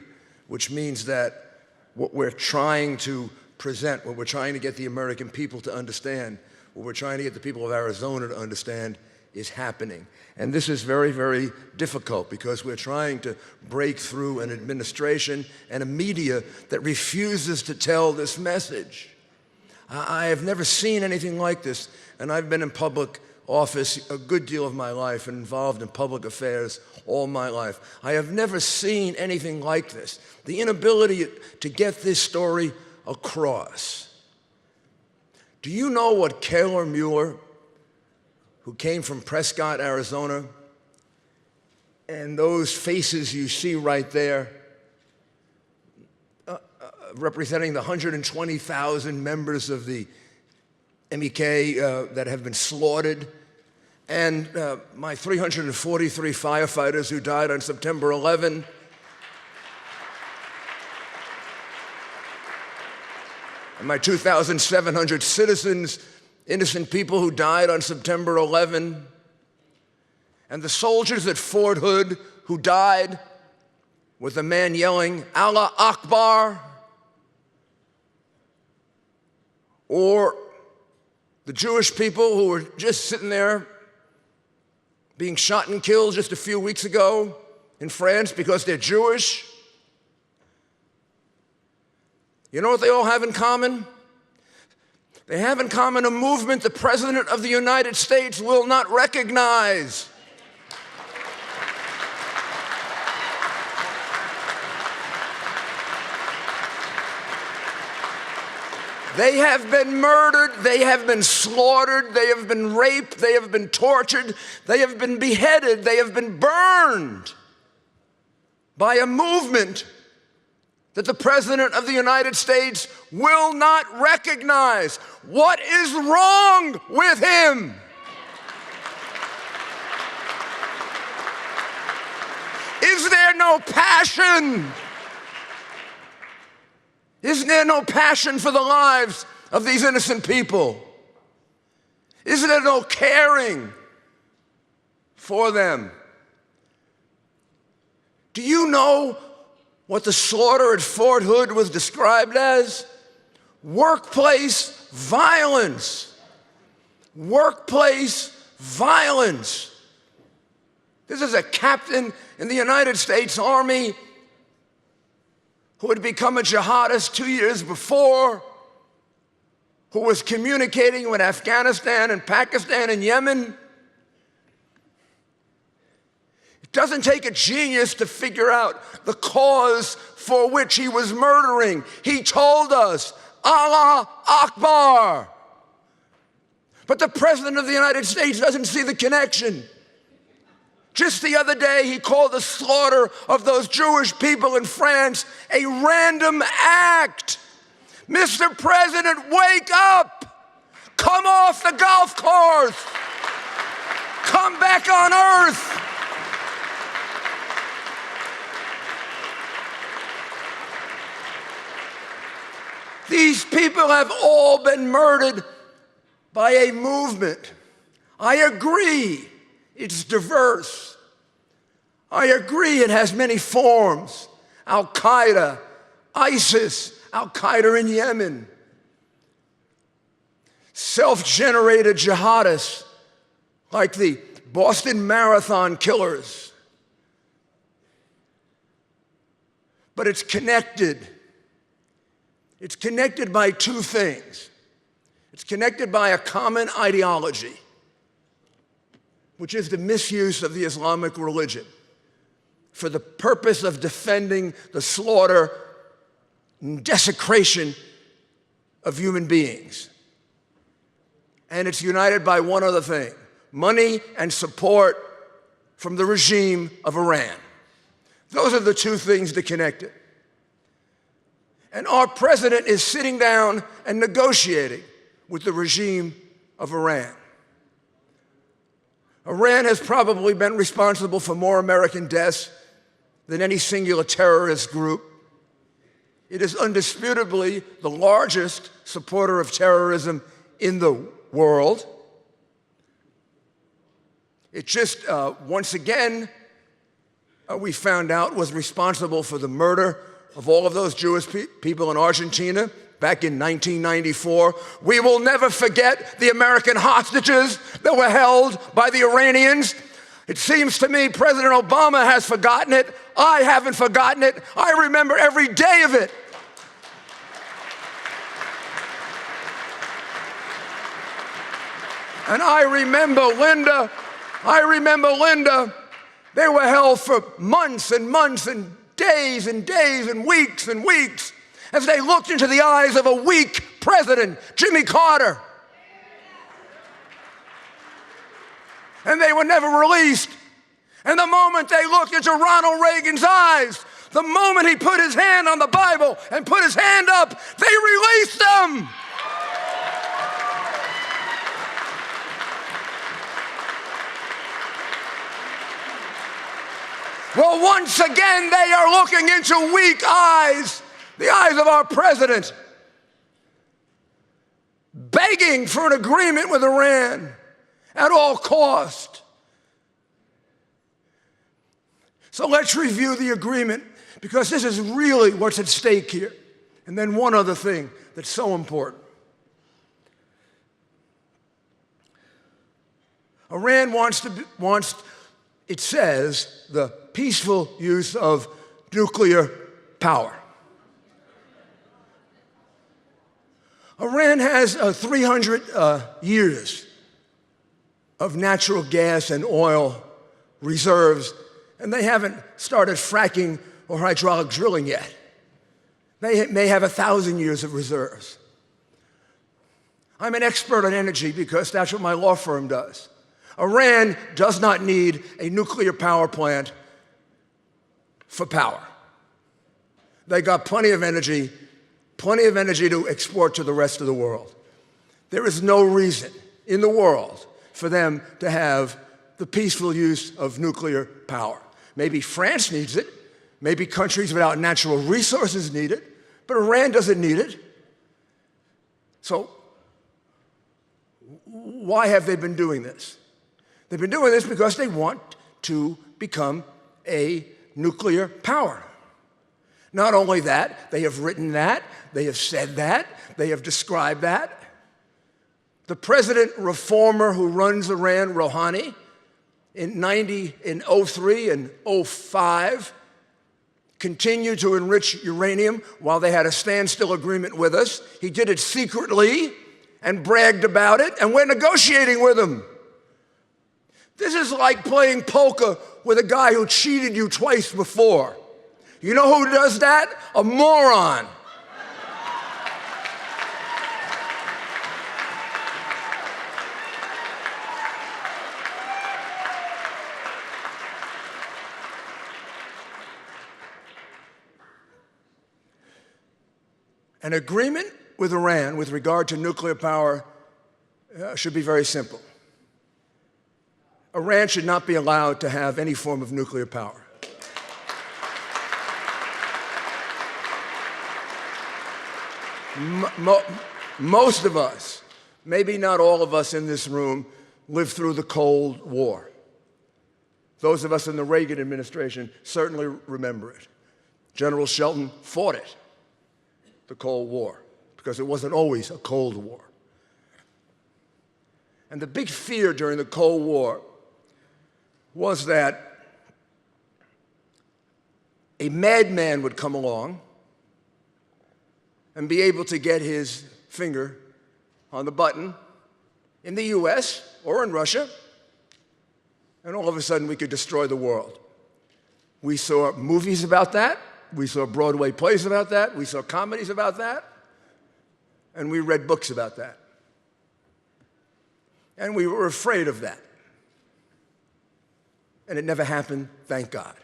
Speaker 9: which means that what we're trying to present, what we're trying to get the American people to understand, what we're trying to get the people of Arizona to understand is happening. And this is very, very difficult because we're trying to break through an administration and a media that refuses to tell this message. I have never seen anything like this, and I've been in public office a good deal of my life and involved in public affairs all my life. I have never seen anything like this. The inability to get this story across. Do you know what Kayla Mueller, who came from Prescott, Arizona, and those faces you see right there, representing the 120,000 members of the MEK that have been slaughtered, and my 343 firefighters who died on September 11, and my 2,700 citizens, innocent people who died on September 11, and the soldiers at Fort Hood who died with a man yelling, Allah Akbar, or the Jewish people who were just sitting there being shot and killed just a few weeks ago in France because they're Jewish. You know what they all have in common? They have in common a movement the President of the United States will not recognize. They have been murdered, they have been slaughtered, they have been raped, they have been tortured, they have been beheaded, they have been burned by a movement that the President of the United States will not recognize. What is wrong with him? Is there no passion? Isn't there no passion for the lives of these innocent people? Isn't there no caring for them? Do you know what the slaughter at Fort Hood was described as? Workplace violence. Workplace violence. This is a captain in the United States Army who had become a jihadist 2 years before, who was communicating with Afghanistan and Pakistan and Yemen. It doesn't take a genius to figure out the cause for which he was murdering. He told us, Allah Akbar. But the President of the United States doesn't see the connection. Just the other day, he called the slaughter of those Jewish people in France a random act. Mr. President, wake up! Come off the golf course! Come back on earth! These people have all been murdered by a movement. I agree. It's diverse. I agree it has many forms. Al-Qaeda, ISIS, Al-Qaeda in Yemen. Self-generated jihadists like the Boston Marathon killers. But it's connected. It's connected by two things. It's connected by a common ideology, which is the misuse of the Islamic religion for the purpose of defending the slaughter and desecration of human beings. And it's united by one other thing: money and support from the regime of Iran. Those are the two things that connect it. And our president is sitting down and negotiating with the regime of Iran. Iran has probably been responsible for more American deaths than any singular terrorist group. It is undisputably the largest supporter of terrorism in the world. It just, once again, we found out was responsible for the murder of all of those Jewish people in Argentina back in 1994. We will never forget the American hostages that were held by the Iranians. It seems to me President Obama has forgotten it. I haven't forgotten it. I remember every day of it. And I remember Linda, they were held for months and months and days and weeks as they looked into the eyes of a weak president, Jimmy Carter. And they were never released. And the moment they looked into Ronald Reagan's eyes, the moment he put his hand on the Bible and put his hand up, they released them. Well, once again, they are looking into weak eyes, the eyes of our president, begging for an agreement with Iran at all cost. So let's review the agreement, because this is really what's at stake here. And then one other thing that's so important. Iran wants, it says, the peaceful use of nuclear power. Iran has 300 years of natural gas and oil reserves, and they haven't started fracking or hydraulic drilling yet. They may have 1,000 years of reserves. I'm an expert on energy because that's what my law firm does. Iran does not need a nuclear power plant for power. They got plenty of energy to export to the rest of the world. There is no reason in the world for them to have the peaceful use of nuclear power. Maybe France needs it, maybe countries without natural resources need it, but Iran doesn't need it. So why have they been doing this? They've been doing this because they want to become a nuclear power. Not only that, they have written that, they have said that, they have described that. The president reformer who runs Iran, Rouhani, in 03 and 05, continued to enrich uranium while they had a standstill agreement with us. He did it secretly and bragged about it, and we're negotiating with him. This is like playing poker with a guy who cheated you twice before. You know who does that? A moron. An agreement with Iran with regard to nuclear power should be very simple. Iran should not be allowed to have any form of nuclear power. Most of us, maybe not all of us in this room, lived through the Cold War. Those of us in the Reagan administration certainly remember it. General Shelton fought it, the Cold War, because it wasn't always a Cold War. And the big fear during the Cold War was that a madman would come along and be able to get his finger on the button in the US or in Russia, and all of a sudden we could destroy the world. We saw movies about that, we saw Broadway plays about that, we saw comedies about that, and we read books about that. And we were afraid of that. And it never happened, thank God.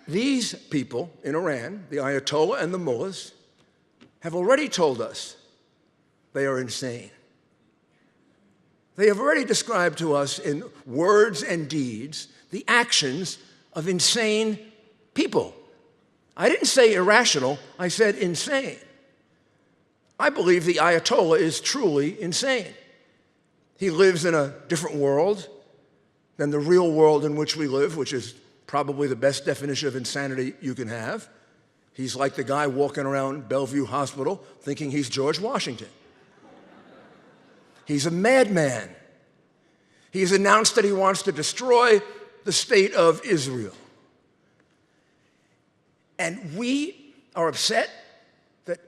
Speaker 9: These people in Iran, the Ayatollah and the mullahs, have already told us they are insane. They have already described to us in words and deeds the actions of insane people. I didn't say irrational, I said insane. I believe the Ayatollah is truly insane. He lives in a different world than the real world in which we live, which is probably the best definition of insanity you can have. He's like the guy walking around Bellevue Hospital thinking he's George Washington. He's a madman. He's announced that he wants to destroy the state of Israel. And we are upset that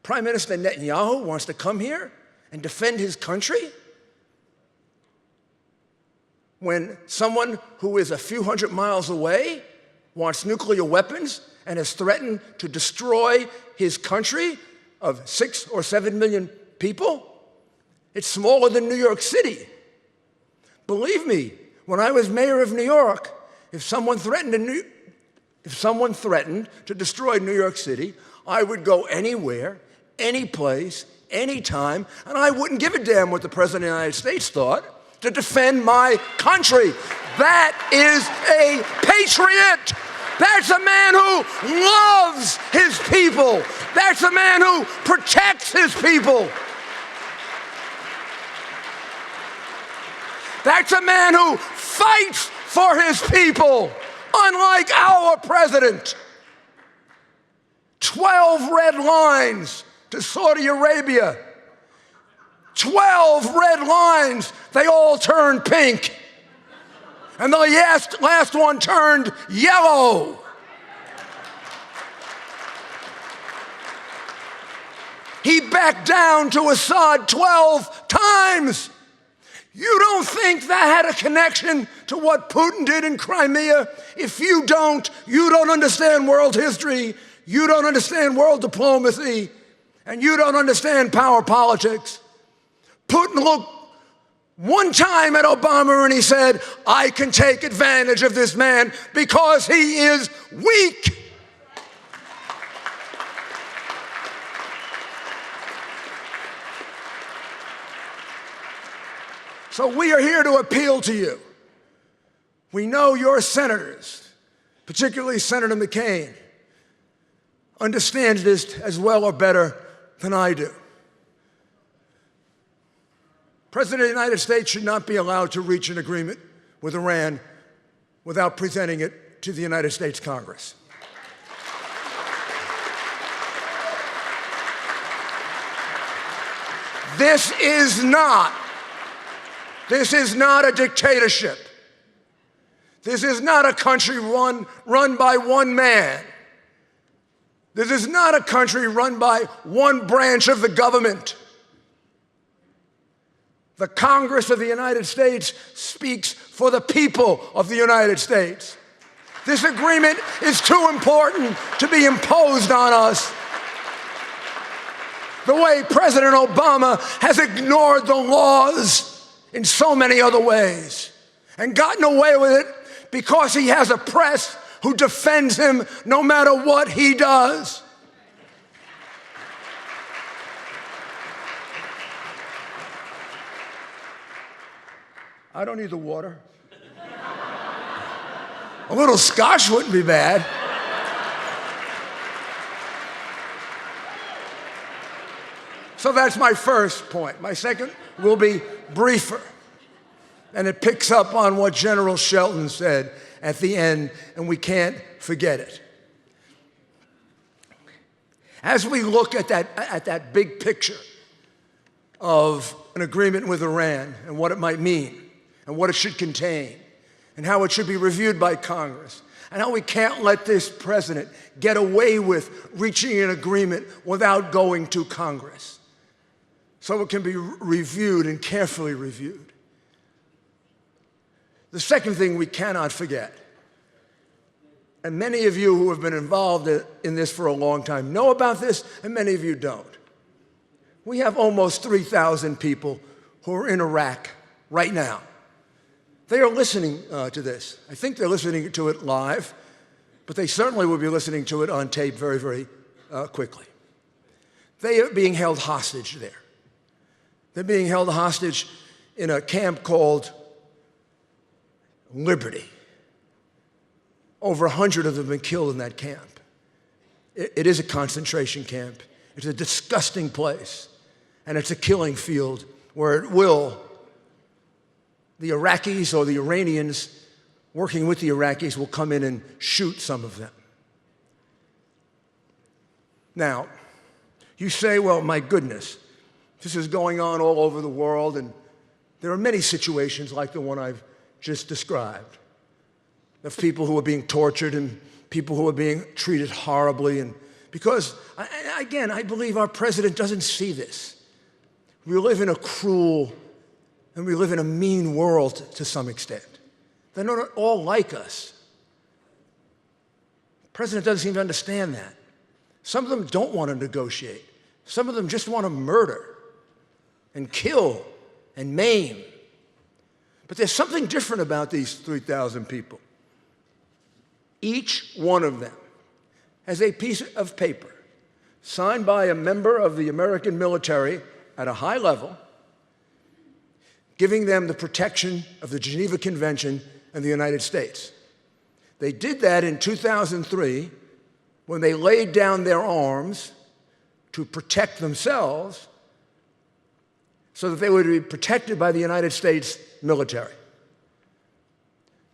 Speaker 9: Prime Minister Netanyahu wants to come here and defend his country when someone who is a few hundred miles away wants nuclear weapons and has threatened to destroy his country of 6 or 7 million people? It's smaller than New York City. Believe me, when I was mayor of New York, if someone threatened to destroy New York City, I would go anywhere, any place, anytime, and I wouldn't give a damn what the President of the United States thought, to defend my country. That is a patriot. That's a man who loves his people. That's a man who protects his people. That's a man who fights for his people, unlike our president. 12 red lines to Saudi Arabia. 12 red lines, they all turned pink. And the last one turned yellow. He backed down to Assad 12 times. You don't think that had a connection to what Putin did in Crimea? If you don't understand world history, you don't understand world diplomacy, and you don't understand power politics. Putin looked one time at Obama and he said, I can take advantage of this man because he is weak. So we are here to appeal to you. We know your senators, particularly Senator McCain, understands this as well or better than I do. President of the United States should not be allowed to reach an agreement with Iran without presenting it to the United States Congress. This is not a dictatorship. This is not a country run by one man. This is not a country run by one branch of the government. The Congress of the United States speaks for the people of the United States. This agreement is too important to be imposed on us the way President Obama has ignored the laws in so many other ways and gotten away with it because he has a press who defends him no matter what he does. I don't need the water. A little scotch wouldn't be bad. So that's my first point. My second will be briefer. And it picks up on what General Shelton said at the end, and we can't forget it. As we look at that big picture of an agreement with Iran and what it might mean and what it should contain and how it should be reviewed by Congress and how we can't let this president get away with reaching an agreement without going to Congress so it can be reviewed and carefully reviewed. The second thing we cannot forget, and many of you who have been involved in this for a long time know about this, and many of you don't. We have almost 3,000 people who are in Iraq right now. They are listening to this. I think they're listening to it live, but they certainly will be listening to it on tape very, very quickly. They are being held hostage there. They're being held hostage in a camp called Liberty. Over 100 of them have been killed in that camp. It is a concentration camp. It's a disgusting place. And it's a killing field where the Iraqis or the Iranians working with the Iraqis will come in and shoot some of them. Now, you say, well, my goodness, this is going on all over the world, and there are many situations like the one I've just described, of people who are being tortured and people who are being treated horribly. And because, again, I believe our president doesn't see this. We live in a cruel and we live in a mean world to some extent. They're not all like us. The president doesn't seem to understand that. Some of them don't want to negotiate. Some of them just want to murder and kill and maim. But there's something different about these 3,000 people. Each one of them has a piece of paper signed by a member of the American military at a high level, giving them the protection of the Geneva Convention and the United States. They did that in 2003 when they laid down their arms to protect themselves so that they would be protected by the United States military.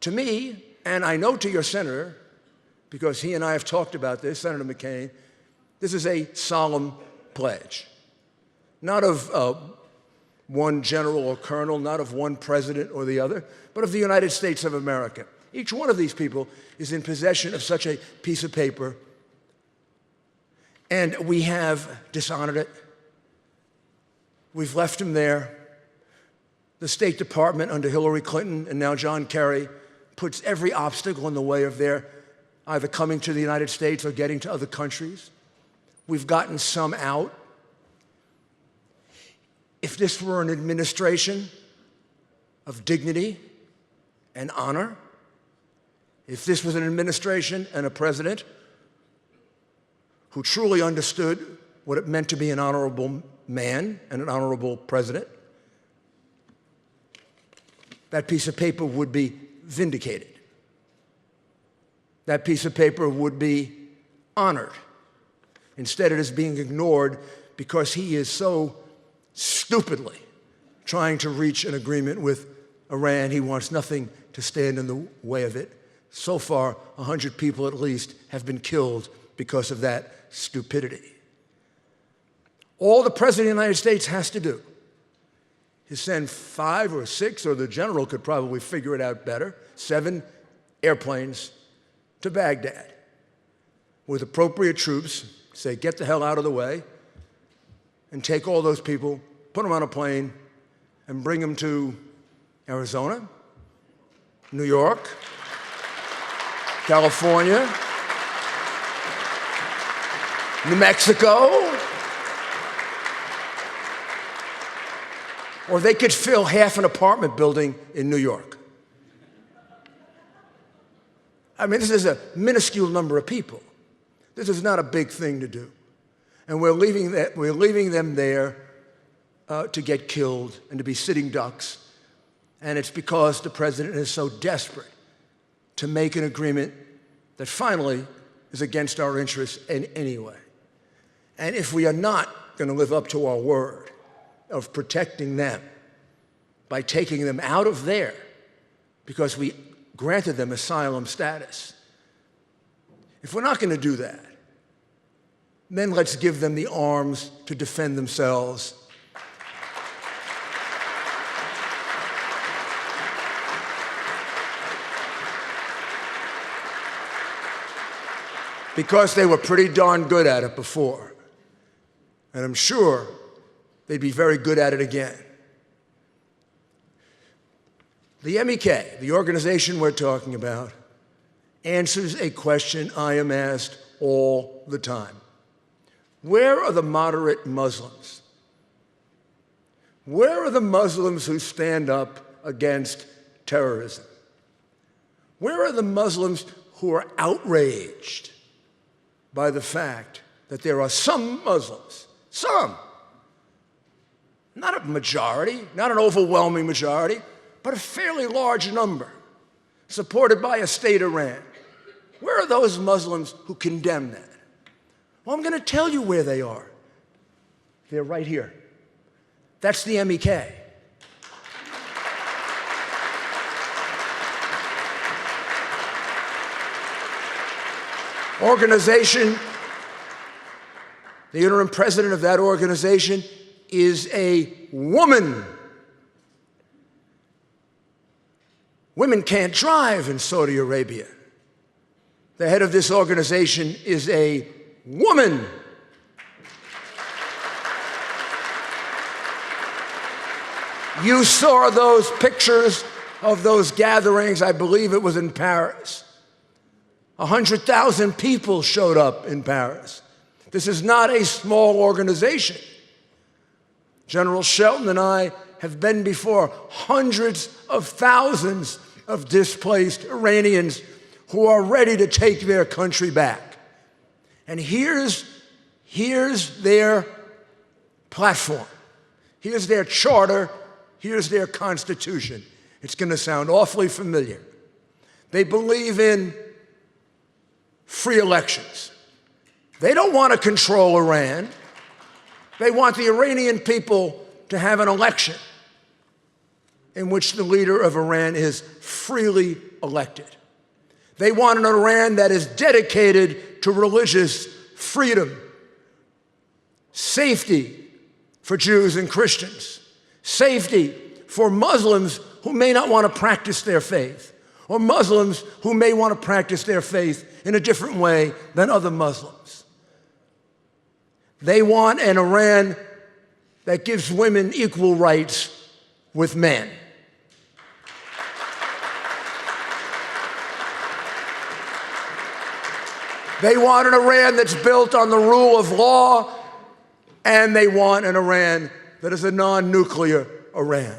Speaker 9: To me, and I know to your senator, because he and I have talked about this, Senator McCain, this is a solemn pledge. Not of one general or colonel, not of one president or the other, but of the United States of America. Each one of these people is in possession of such a piece of paper, and we have dishonored it. We've left him there. The State Department under Hillary Clinton and now John Kerry puts every obstacle in the way of their either coming to the United States or getting to other countries. We've gotten some out. If this were an administration of dignity and honor, if this was an administration and a president who truly understood what it meant to be an honorable man and an honorable president, that piece of paper would be vindicated. That piece of paper would be honored. Instead, it is being ignored because he is so stupidly trying to reach an agreement with Iran. He wants nothing to stand in the way of it. So far, 100 people at least have been killed because of that stupidity. All the President of the United States has to do is send 5 or 6, or the general could probably figure it out better, 7 airplanes to Baghdad with appropriate troops, say, get the hell out of the way, and take all those people, put them on a plane, and bring them to Arizona, New York, California, New Mexico, or they could fill half an apartment building in New York. I mean, this is a minuscule number of people. This is not a big thing to do. And we're leaving them there to get killed and to be sitting ducks. And it's because the president is so desperate to make an agreement that finally is against our interests in any way. And if we are not going to live up to our word of protecting them by taking them out of there because we granted them asylum status, if we're not going to do that, then let's give them the arms to defend themselves. Because they were pretty darn good at it before. And I'm sure they'd be very good at it again. The MEK, the organization we're talking about, answers a question I am asked all the time. Where are the moderate Muslims? Where are the Muslims who stand up against terrorism? Where are the Muslims who are outraged by the fact that there are some Muslims, some, not a majority, not an overwhelming majority, but a fairly large number, supported by a state Iran? Where are those Muslims who condemn that? Well, I'm going to tell you where they are. They're right here. That's the MEK. Organization, the interim president of that organization is a woman. Women can't drive in Saudi Arabia. The head of this organization is a woman. You saw those pictures of those gatherings. I believe it was in Paris. 100,000 people showed up in Paris. This is not a small organization. General Shelton and I have been before hundreds of thousands of displaced Iranians who are ready to take their country back. And here's their platform. Here's their charter. Here's their constitution. It's going to sound awfully familiar. They believe in free elections. They don't want to control Iran. They want the Iranian people to have an election in which the leader of Iran is freely elected. They want an Iran that is dedicated to religious freedom, safety for Jews and Christians, safety for Muslims who may not want to practice their faith, or Muslims who may want to practice their faith in a different way than other Muslims. They want an Iran that gives women equal rights with men. They want an Iran that's built on the rule of law, and they want an Iran that is a non-nuclear Iran.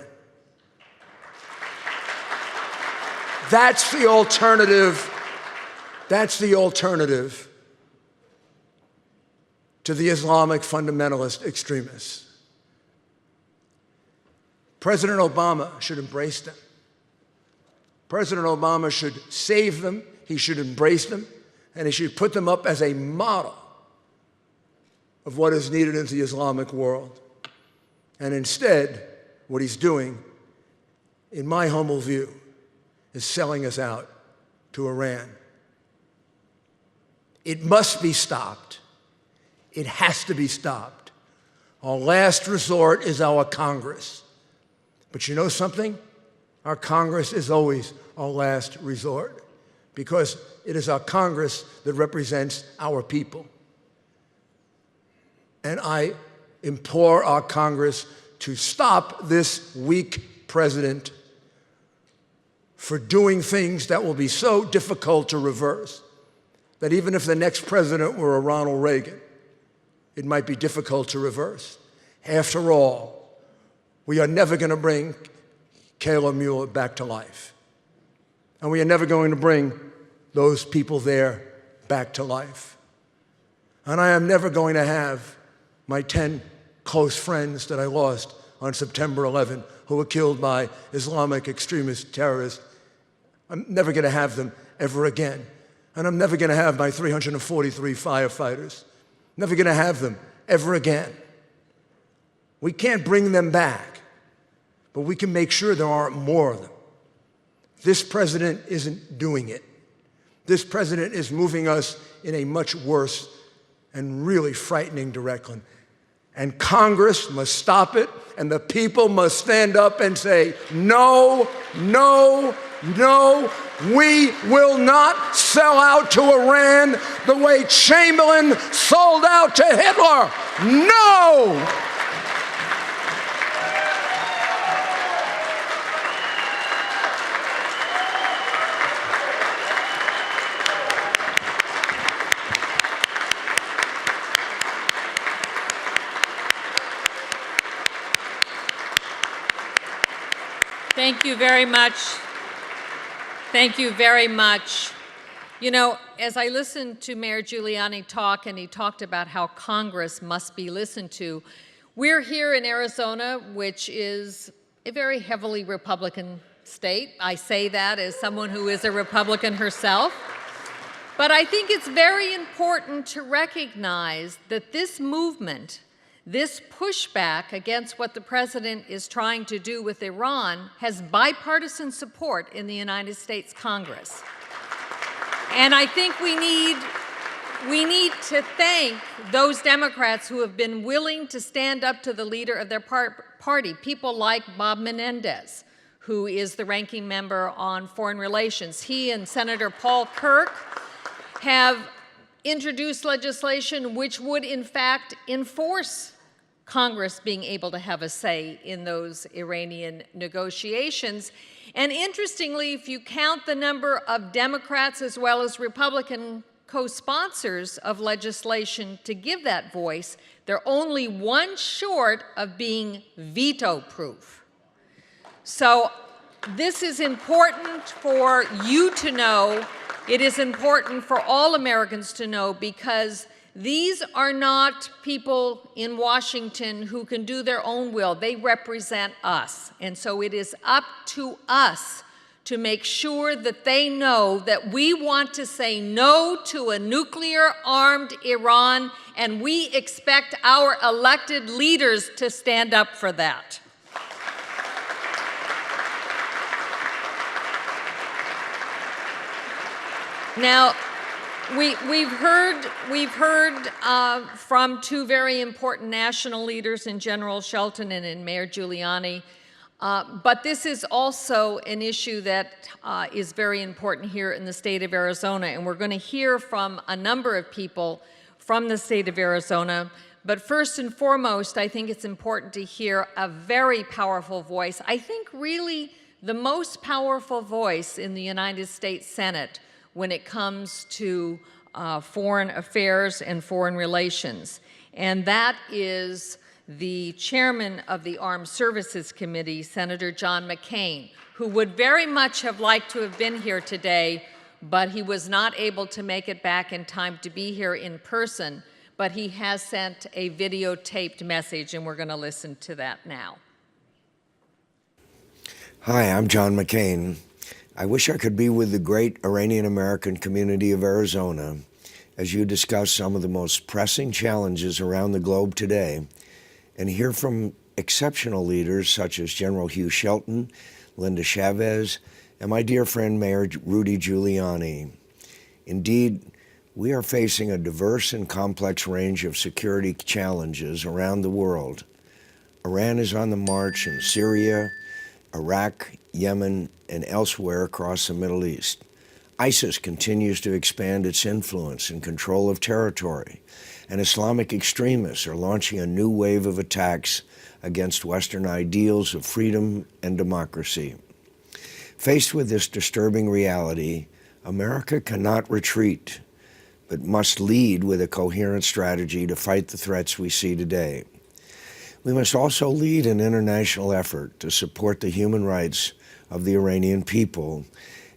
Speaker 9: That's the alternative. That's the alternative to the Islamic fundamentalist extremists. President Obama should embrace them. President Obama should save them. He should embrace them. And he should put them up as a model of what is needed in the Islamic world. And instead, what he's doing, in my humble view, is selling us out to Iran. It must be stopped. It has to be stopped. Our last resort is our Congress. But you know something? Our Congress is always our last resort, because it is our Congress that represents our people. And I implore our Congress to stop this weak president for doing things that will be so difficult to reverse that even if the next president were a Ronald Reagan, it might be difficult to reverse. After all, we are never going to bring Kayla Mueller back to life. And we are never going to bring those people there back to life. And I am never going to have my 10 close friends that I lost on September 11, who were killed by Islamic extremist terrorists. I'm never going to have them ever again. And I'm never going to have my 343 firefighters. Never going to have them ever again. We can't bring them back, but we can make sure there aren't more of them. This president isn't doing it. This president is moving us in a much worse and really frightening direction. And Congress must stop it, and the people must stand up and say, no, no, no, we will not sell out to Iran the way Chamberlain sold out to Hitler. No!
Speaker 3: Thank you very much. Thank you very much. You know, as I listened to Mayor Giuliani talk, and he talked about how Congress must be listened to, we're here in Arizona, which is a very heavily Republican state. I say that as someone who is a Republican herself. But I think it's very important to recognize that this movement, this pushback against what the president is trying to do with Iran, has bipartisan support in the United States Congress. And I think we need to thank those Democrats who have been willing to stand up to the leader of their party, people like Bob Menendez, who is the ranking member on foreign relations. He and Senator Paul Kirk have introduced legislation which would, in fact, enforce Congress being able to have a say in those Iranian negotiations. And interestingly, if you count the number of Democrats as well as Republican co-sponsors of legislation to give that voice, they're only one short of being veto-proof. So this is important for you to know. It is important for all Americans to know, because these are not people in Washington who can do their own will. They represent us. And so it is up to us to make sure that they know that we want to say no to a nuclear-armed Iran, and we expect our elected leaders to stand up for that. Now, we've heard from two very important national leaders in General Shelton and in Mayor Giuliani, but this is also an issue that is very important here in the state of Arizona, and we're going to hear from a number of people from the state of Arizona. But first and foremost, I think it's important to hear a very powerful voice. I think really the most powerful voice in the United States Senate when it comes to foreign affairs and foreign relations. And that is the chairman of the Armed Services Committee, Senator John McCain, who would very much have liked to have been here today, but he was not able to make it back in time to be here in person. But he has sent a videotaped message, and we're going to listen to that now.
Speaker 10: Hi, I'm John McCain. I wish I could be with the great Iranian-American community of Arizona as you discuss some of the most pressing challenges around the globe today, and hear from exceptional leaders such as General Hugh Shelton, Linda Chavez, and my dear friend Mayor Rudy Giuliani. Indeed, we are facing a diverse and complex range of security challenges around the world. Iran is on the march in Syria, Iraq, Yemen, and elsewhere across the Middle East. ISIS continues to expand its influence and control of territory, and Islamic extremists are launching a new wave of attacks against Western ideals of freedom and democracy. Faced with this disturbing reality, America cannot retreat, but must lead with a coherent strategy to fight the threats we see today. We must also lead an international effort to support the human rights of the Iranian people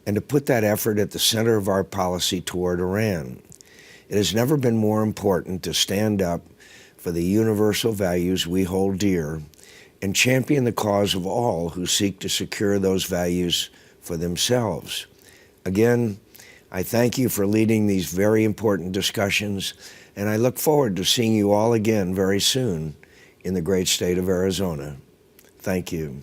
Speaker 10: and to put that effort at the center of our policy toward Iran. It has never been more important to stand up for the universal values we hold dear and champion the cause of all who seek to secure those values for themselves. Again, I thank you for leading these very important discussions, and I look forward to seeing you all again very soon in the great state of Arizona. Thank you.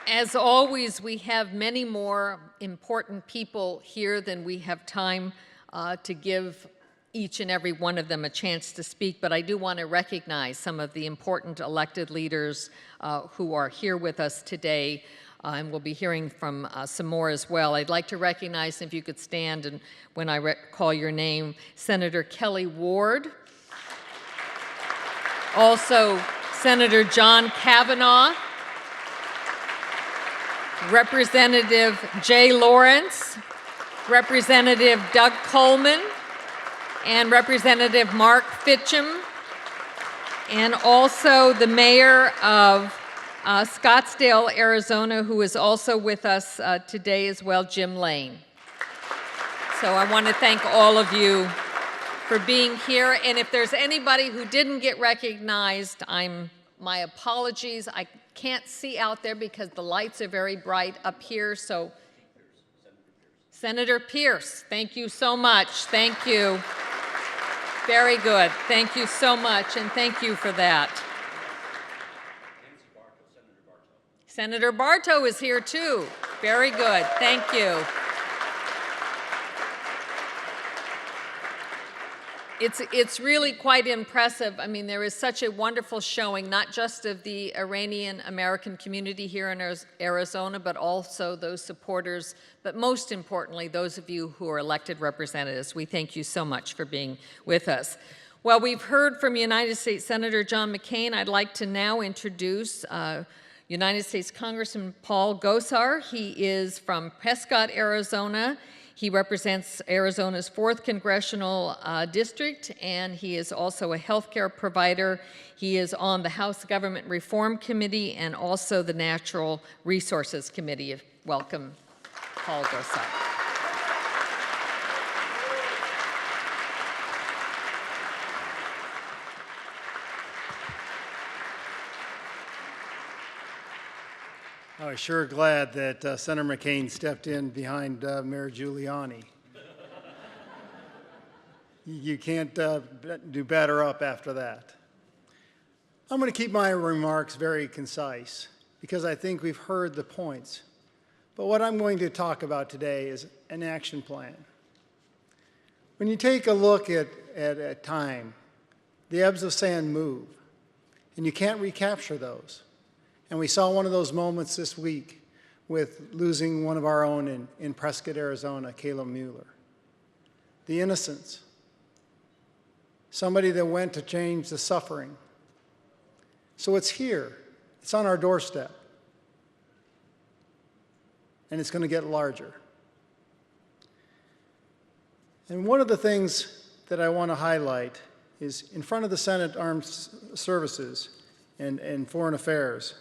Speaker 3: As always, we have many more important people here than we have time to give each and every one of them a chance to speak, but I do want to recognize some of the important elected leaders who are here with us today, and we'll be hearing from some more as well. I'd like to recognize, if you could stand and when I call your name, Senator Kelly Ward, also Senator John Kavanaugh, Representative Jay Lawrence, Representative Doug Coleman, and Representative Mark Fitcham, and also the mayor of Scottsdale, Arizona, who is also with us today as well, Jim Lane. So I want to thank all of you for being here, and if there's anybody who didn't get recognized, my apologies. I can't see out there because the lights are very bright up here, so Senator Pierce, thank you so much. Thank you. Very good. Thank you so much, and thank you for that. Senator Bartow is here too. Very good. Thank you. It's really quite impressive. I mean, there is such a wonderful showing, not just of the Iranian American community here in Arizona, but also those supporters, but most importantly, those of you who are elected representatives. We thank you so much for being with us. Well, we've heard from United States Senator John McCain. I'd like to now introduce United States Congressman Paul Gosar. He is from Prescott, Arizona. He represents Arizona's 4th Congressional District, and he is also a healthcare provider. He is on the House Government Reform Committee and also the Natural Resources Committee. Welcome, Paul Gosar.
Speaker 11: I was sure glad that Senator McCain stepped in behind Mayor Giuliani. You can't do better up after that. I'm going to keep my remarks very concise because I think we've heard the points. But what I'm going to talk about today is an action plan. When you take a look at time, the ebbs of sand move, and you can't recapture those. And we saw one of those moments this week with losing one of our own in Prescott, Arizona, Caleb Mueller. The innocence. Somebody that went to change the suffering. So it's here. It's on our doorstep. And it's going to get larger. And one of the things that I want to highlight is in front of the Senate Armed Services and Foreign Affairs,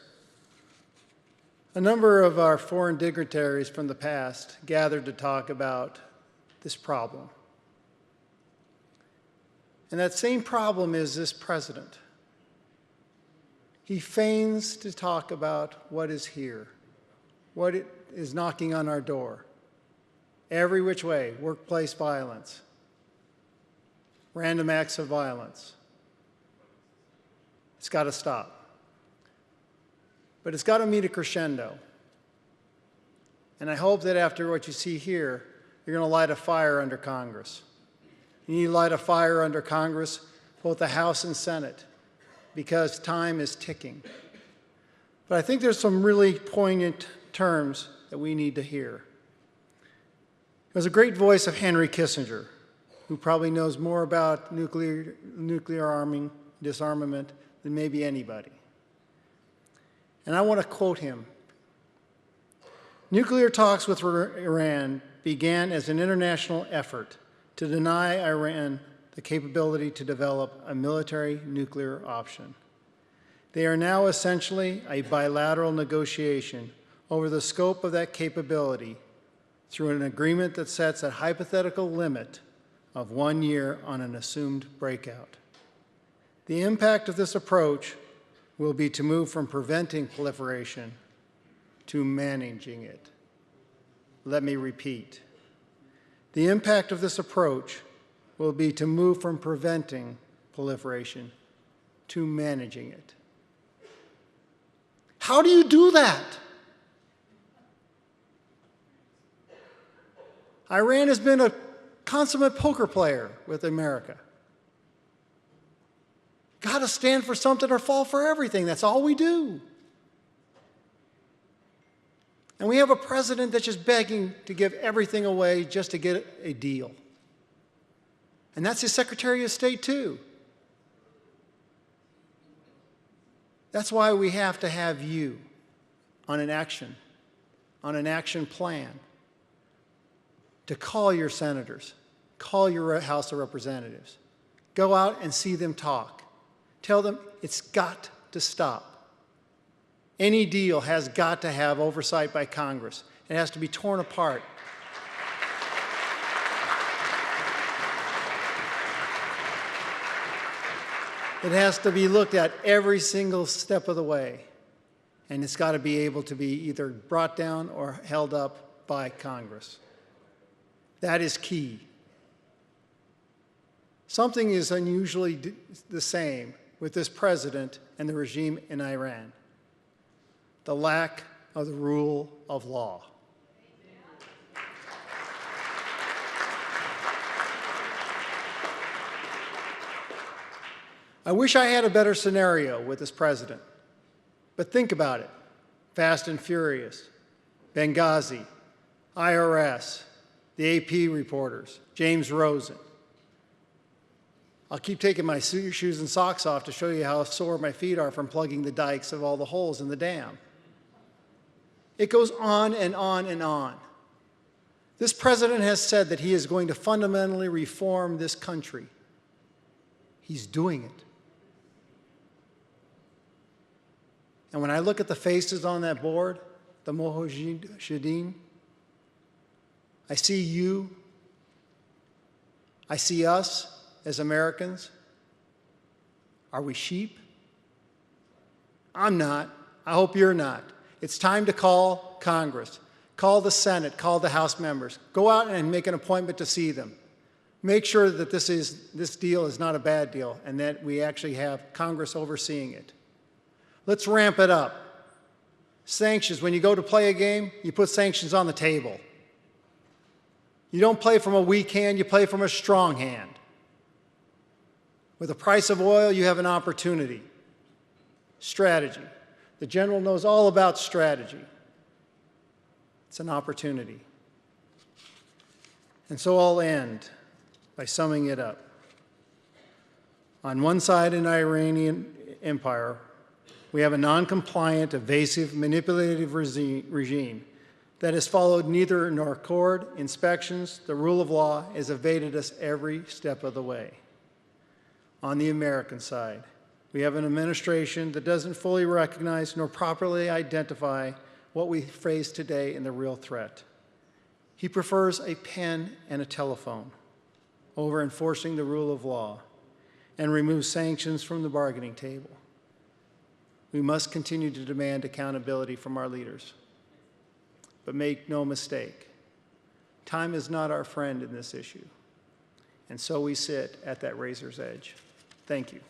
Speaker 11: a number of our foreign dignitaries from the past gathered to talk about this problem. And that same problem is this president. He feigns to talk about what is here, what is knocking on our door. Every which way, workplace violence, random acts of violence. It's got to stop. But it's got to meet a crescendo. And I hope that after what you see here, you're going to light a fire under Congress. You need to light a fire under Congress, both the House and Senate, because time is ticking. But I think there's some really poignant terms that we need to hear. It was a great voice of Henry Kissinger, who probably knows more about nuclear arming, disarmament than maybe anybody. And I want to quote him. Nuclear talks with Iran began as an international effort to deny Iran the capability to develop a military nuclear option. They are now essentially a bilateral negotiation over the scope of that capability through an agreement that sets a hypothetical limit of 1 year on an assumed breakout. The impact of this approach will be to move from preventing proliferation to managing it. Let me repeat. The impact of this approach will be to move from preventing proliferation to managing it. How do you do that? Iran has been a consummate poker player with America. Got to stand for something or fall for everything. That's all we do. And we have a president that's just begging to give everything away just to get a deal. And that's his Secretary of State, too. That's why we have to have you on an action plan, to call your senators, call your House of Representatives, go out and see them talk. Tell them it's got to stop. Any deal has got to have oversight by Congress. It has to be torn apart. It has to be looked at every single step of the way. And it's got to be able to be either brought down or held up by Congress. That is key. Something is unusually the same with this president and the regime in Iran: the lack of the rule of law. I wish I had a better scenario with this president, but think about it. Fast and Furious, Benghazi, IRS, the AP reporters, James Rosen. I'll keep taking my shoes and socks off to show you how sore my feet are from plugging the dikes of all the holes in the dam. It goes on and on and on. This president has said that he is going to fundamentally reform this country. He's doing it. And when I look at the faces on that board, the Mujahideen, I see you, I see us as Americans. Are we sheep? I'm not. I hope you're not. It's time to call Congress, call the Senate, call the House members. Go out and make an appointment to see them. Make sure that this deal is not a bad deal and that we actually have Congress overseeing it. Let's ramp it up. Sanctions, when you go to play a game, you put sanctions on the table. You don't play from a weak hand, you play from a strong hand. With the price of oil, you have an opportunity. Strategy. The general knows all about strategy. It's an opportunity. And so I'll end by summing it up. On one side in the Iranian Empire, we have a non-compliant, evasive, manipulative regime that has followed neither nor accord inspections. The rule of law has evaded us every step of the way. On the American side, we have an administration that doesn't fully recognize nor properly identify what we face today in the real threat. He prefers a pen and a telephone over enforcing the rule of law and removes sanctions from the bargaining table. We must continue to demand accountability from our leaders. But make no mistake, time is not our friend in this issue. And so we sit at that razor's edge. Thank you.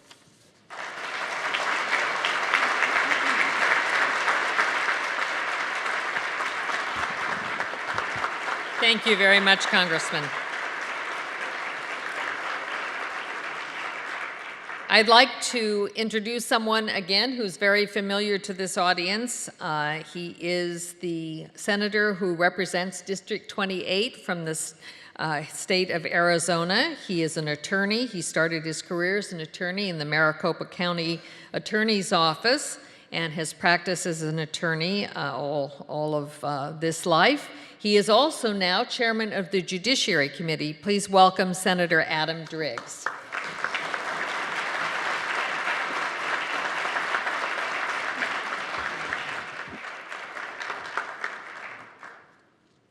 Speaker 3: Thank you very much, Congressman. I'd like to introduce someone again who's very familiar to this audience. He is the senator who represents District 28 from the state of Arizona. He is an attorney. He started his career as an attorney in the Maricopa County Attorney's Office and has practiced as an attorney all of this life. He is also now chairman of the Judiciary Committee. Please welcome Senator Adam Driggs.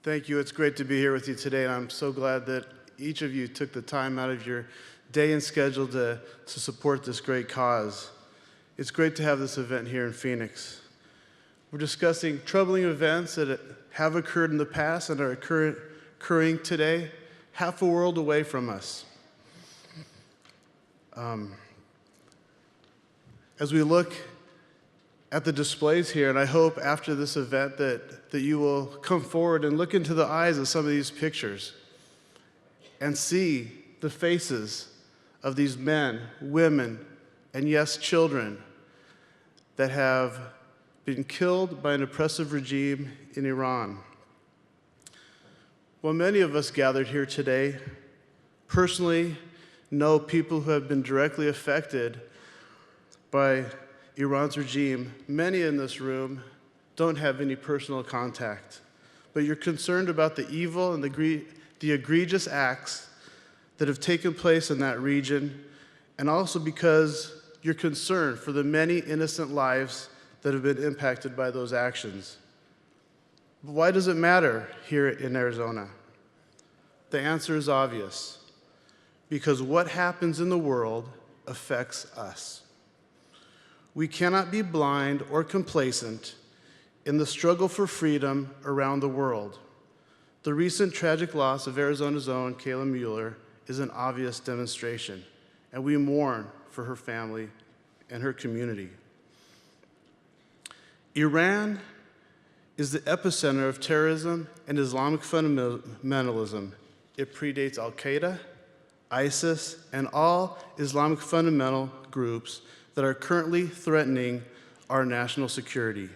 Speaker 12: Thank you. It's great to be here with you today, and I'm so glad that each of you took the time out of your day and schedule to support this great cause. It's great to have this event here in Phoenix. We're discussing troubling events that have occurred in the past and are occurring today, half a world away from us. As we look at the displays here, and I hope after this event that you will come forward and look into the eyes of some of these pictures and see the faces of these men, women, and yes, children that have been killed by an oppressive regime in Iran. Well, many of us gathered here today personally know people who have been directly affected by Iran's regime. Many in this room don't have any personal contact, but you're concerned about the evil and the egregious acts that have taken place in that region, and also because you're concerned for the many innocent lives that have been impacted by those actions. But why does it matter here in Arizona? The answer is obvious. Because what happens in the world affects us. We cannot be blind or complacent in the struggle for freedom around the world. The recent tragic loss of Arizona's own Kayla Mueller is an obvious demonstration, and we mourn for her family and her community. Iran is the epicenter of terrorism and Islamic fundamentalism. It predates Al-Qaeda, ISIS, and all Islamic fundamental groups that are currently threatening our national security.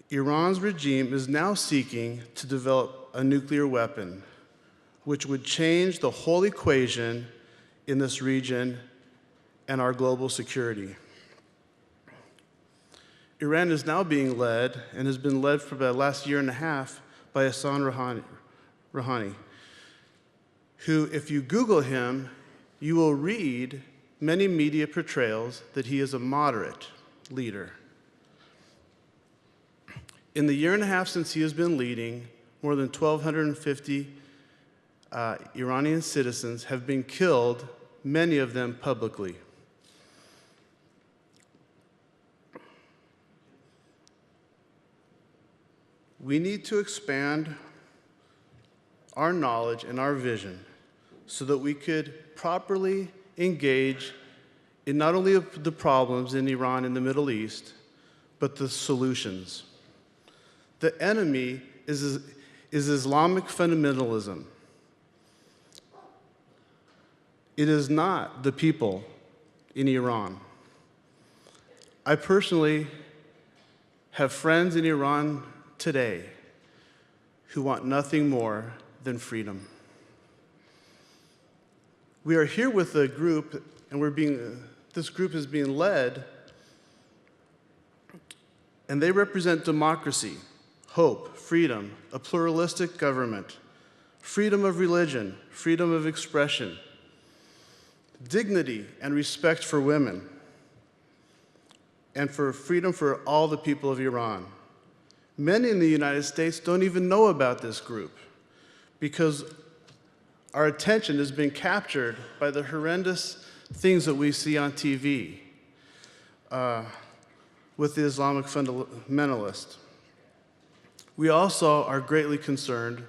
Speaker 12: Iran's regime is now seeking to develop a nuclear weapon, which would change the whole equation in this region and our global security. Iran is now being led, and has been led for the last year and a half, by Hassan Rouhani, who, if you Google him, you will read many media portrayals that he is a moderate leader. In the year and a half since he has been leading, more than 1,250 Iranian citizens have been killed, many of them publicly. We need to expand our knowledge and our vision so that we could properly engage in not only the problems in Iran and the Middle East, but the solutions. The enemy is Islamic fundamentalism. It is not the people in Iran. I personally have friends in Iran today who want nothing more than freedom. We are here with a group, and this group is being led, and they represent democracy, hope, freedom, a pluralistic government, freedom of religion, freedom of expression, dignity and respect for women, and for freedom for all the people of Iran. Many in the United States don't even know about this group because our attention has been captured by the horrendous things that we see on TV with the Islamic Fundamentalist. We also are greatly concerned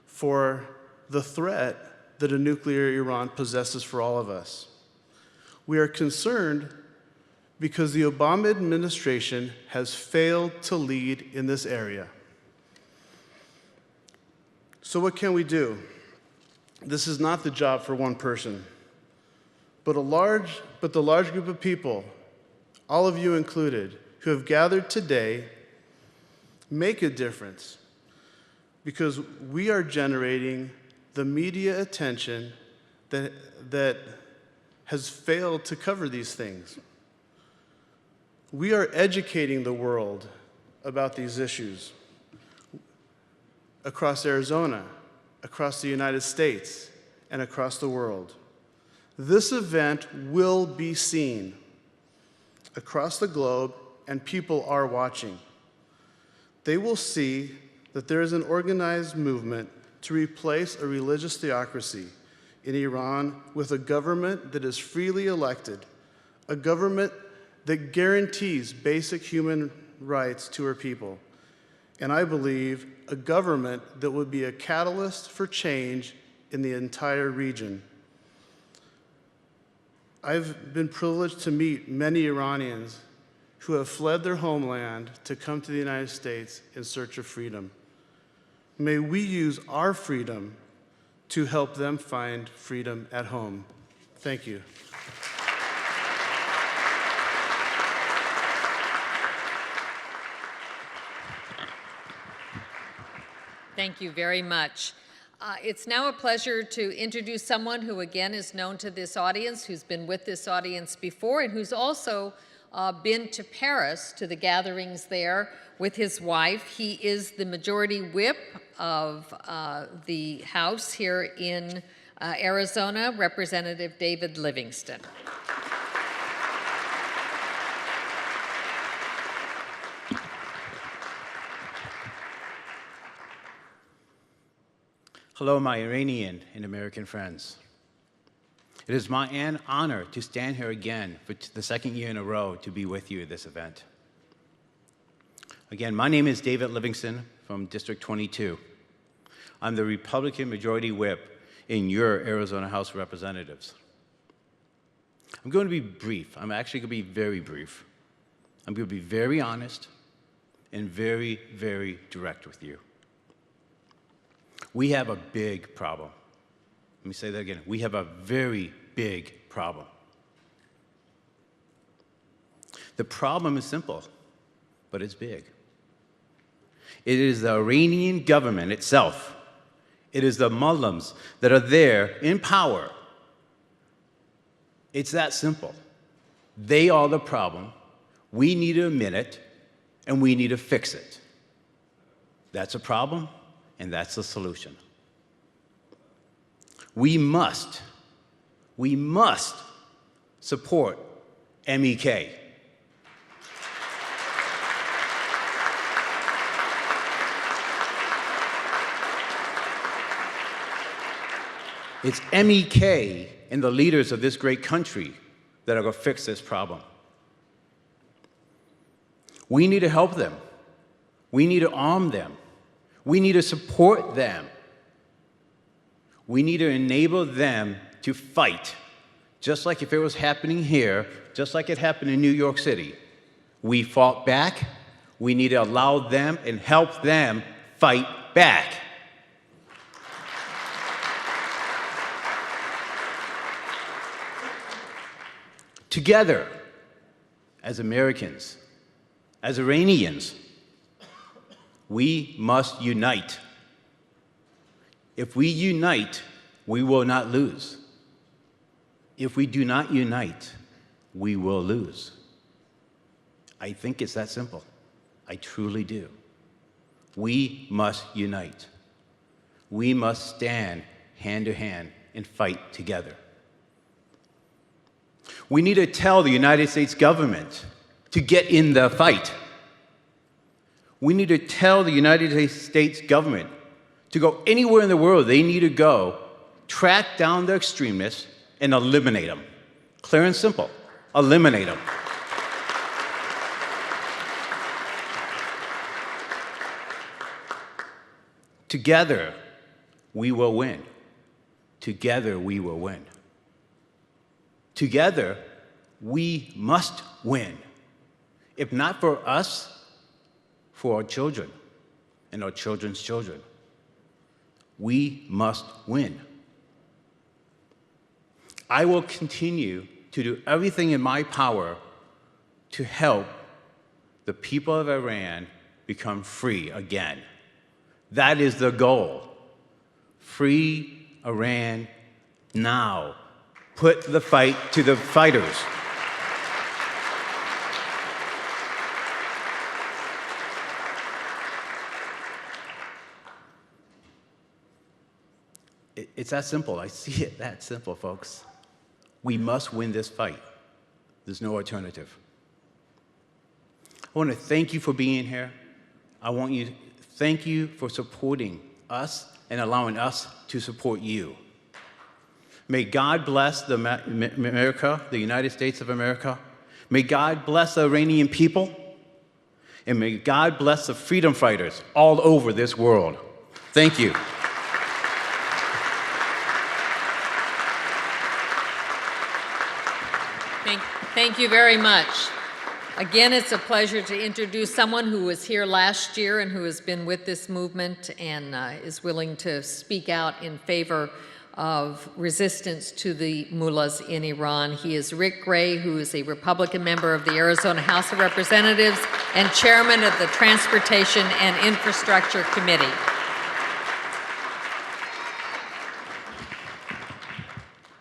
Speaker 12: for the threat that a nuclear Iran possesses for all of us. We are concerned because the Obama administration has failed to lead in this area. So what can we do? This is not the job for one person, but the large group of people, all of you included, who have gathered today, make a difference because we are generating the media attention that has failed to cover these things. We are educating the world about these issues across Arizona, across the United States, and across the world. This event will be seen across the globe, and people are watching. They will see that there is an organized movement to replace a religious theocracy in Iran with a government that is freely elected, a government that guarantees basic human rights to her people, and I believe a government that would be a catalyst for change in the entire region. I've been privileged to meet many Iranians who have fled their homeland to come to the United States in search of freedom. May we use our freedom to help them find freedom at home. Thank you.
Speaker 3: Thank you very much. It's now a pleasure to introduce someone who, again, is known to this audience, who's been with this audience before, and who's also been to Paris, to the gatherings there with his wife. He is the majority whip of the House here in Arizona, Representative David Livingston.
Speaker 13: Hello, my Iranian and American friends. It is my honor to stand here again for the second year in a row to be with you at this event. Again, my name is David Livingston from District 22. I'm the Republican Majority Whip in your Arizona House of Representatives. I'm going to be brief. I'm actually going to be very brief. I'm going to be very honest and very, very direct with you. We have a big problem. me say that again. We have a very big problem. The problem is simple, but it's big. It is the Iranian government itself. It is the Muslims that are there in power. It's that simple. They are the problem. We need to admit it, and we need to fix it. That's a problem, and that's the solution. We must support MEK. It's MEK and the leaders of this great country that are going to fix this problem. We need to help them. We need to arm them. We need to support them. We need to enable them to fight, just like if it was happening here, just like it happened in New York City. We fought back. We need to allow them and help them fight back. Together, as Americans, as Iranians, we must unite. If we unite, we will not lose. If we do not unite, we will lose. I think it's that simple. I truly do. We must unite. We must stand hand to hand and fight together. We need to tell the United States government to get in the fight. We need to tell the United States government to go anywhere in the world they need to go, track down the extremists, and eliminate them. Clear and simple. Eliminate them. Together, we will win. Together, we will win. Together, we must win. If not for us, for our children and our children's children. We must win. I will continue to do everything in my power to help the people of Iran become free again. That is the goal. Free Iran now. Put the fight to the fighters. It's that simple. I see it that simple, folks. We must win this fight. There's no alternative. I want to thank you for being here. I want you to thank you for supporting us and allowing us to support you. May God bless America, the United States of America. May God bless the Iranian people. And may God bless the freedom fighters all over this world. Thank you.
Speaker 3: Thank you very much. Again, it's a pleasure to introduce someone who was here last year and who has been with this movement and is willing to speak out in favor of resistance to the mullahs in Iran. He is Rick Gray, who is a Republican member of the Arizona House of Representatives and chairman of the Transportation and Infrastructure Committee.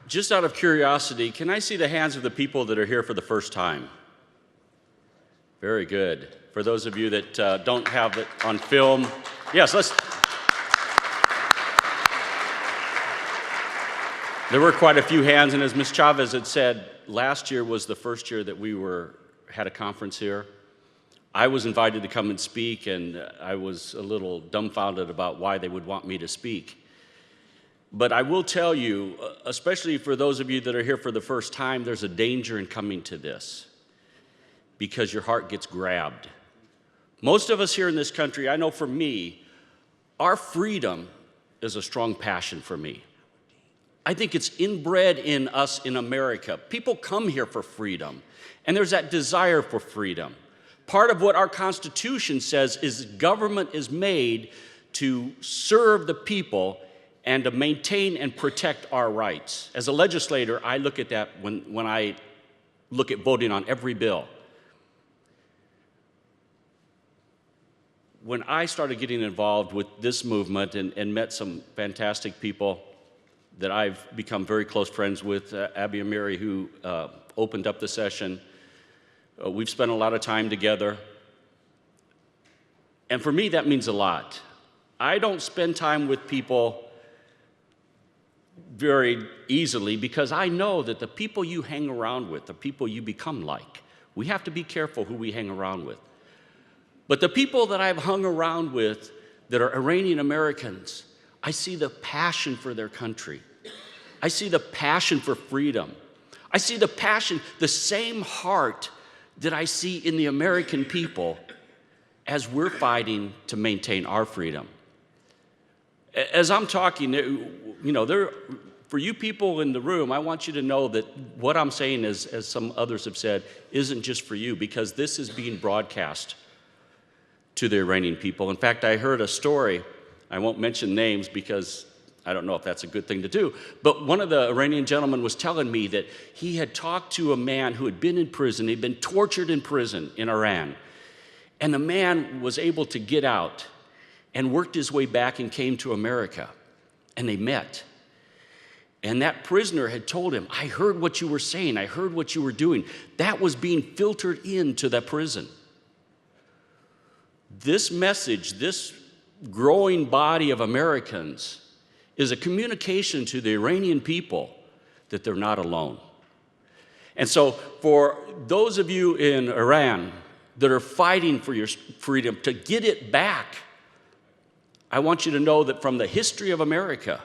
Speaker 14: Just out of curiosity, can I see the hands of the people that are here for the first time? Very good. For those of you that don't have it on film, yes, let's. There were quite a few hands, and as Ms. Chavez had said, last year was the first year that we had a conference here. I was invited to come and speak, and I was a little dumbfounded about why they would want me to speak. But I will tell you, especially for those of you that are here for the first time, there's a danger in coming to this because your heart gets grabbed. Most of us here in this country, I know for me, our freedom is a strong passion for me. I think it's inbred in us in America. People come here for freedom, and there's that desire for freedom. Part of what our Constitution says is government is made to serve the people and to maintain and protect our rights. As a legislator, I look at that when I look at voting on every bill. When I started getting involved with this movement and met some fantastic people that I've become very close friends with, Abby Amiri, who opened up the session, we've spent a lot of time together. And for me, that means a lot. I don't spend time with people very easily because I know that the people you hang around with, the people you become like, we have to be careful who we hang around with. But the people that I've hung around with that are Iranian Americans, I see the passion for their country. I see the passion for freedom. I see the passion, the same heart that I see in the American people as we're fighting to maintain our freedom. As I'm talking, for you people in the room, I want you to know that what I'm saying, as some others have said, isn't just for you, because this is being broadcast to the Iranian people. In fact, I heard a story, I won't mention names because I don't know if that's a good thing to do, but one of the Iranian gentlemen was telling me that he had talked to a man who had been in prison, he'd been tortured in prison in Iran, and the man was able to get out and worked his way back and came to America, and they met. And that prisoner had told him, I heard what you were saying, I heard what you were doing. That was being filtered into that prison. This message, this growing body of Americans, is a communication to the Iranian people that they're not alone. And so for those of you in Iran that are fighting for your freedom, to get it back, I want you to know that from the history of America,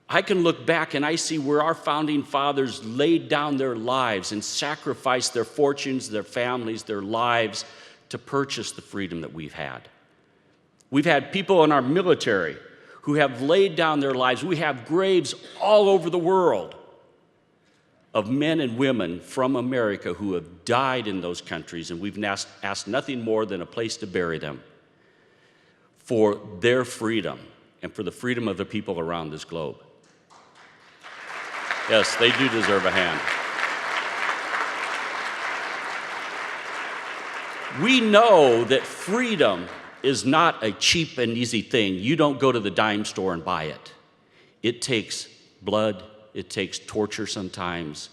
Speaker 14: I can look back and I see where our founding fathers laid down their lives and sacrificed their fortunes, their families, their lives to purchase the freedom that we've had. We've had people in our military who have laid down their lives. We have graves all over the world of men and women from America who have died in those countries, and we've asked nothing more than a place to bury them for their freedom and for the freedom of the people around this globe. Yes, they do deserve a hand. We know that freedom is not a cheap and easy thing. You don't go to the dime store and buy it. It takes blood, it takes torture sometimes,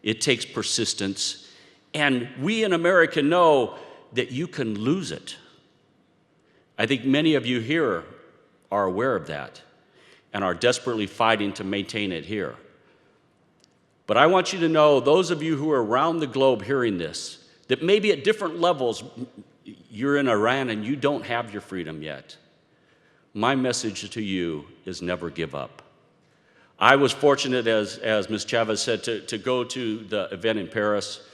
Speaker 14: it takes persistence, and we in America know that you can lose it. I think many of you here are aware of that and are desperately fighting to maintain it here. But I want you to know, those of you who are around the globe hearing this, that maybe at different levels, you're in Iran and you don't have your freedom yet. My message to you is never give up. I was fortunate, as Ms. Chavez said, to go to the event in Paris.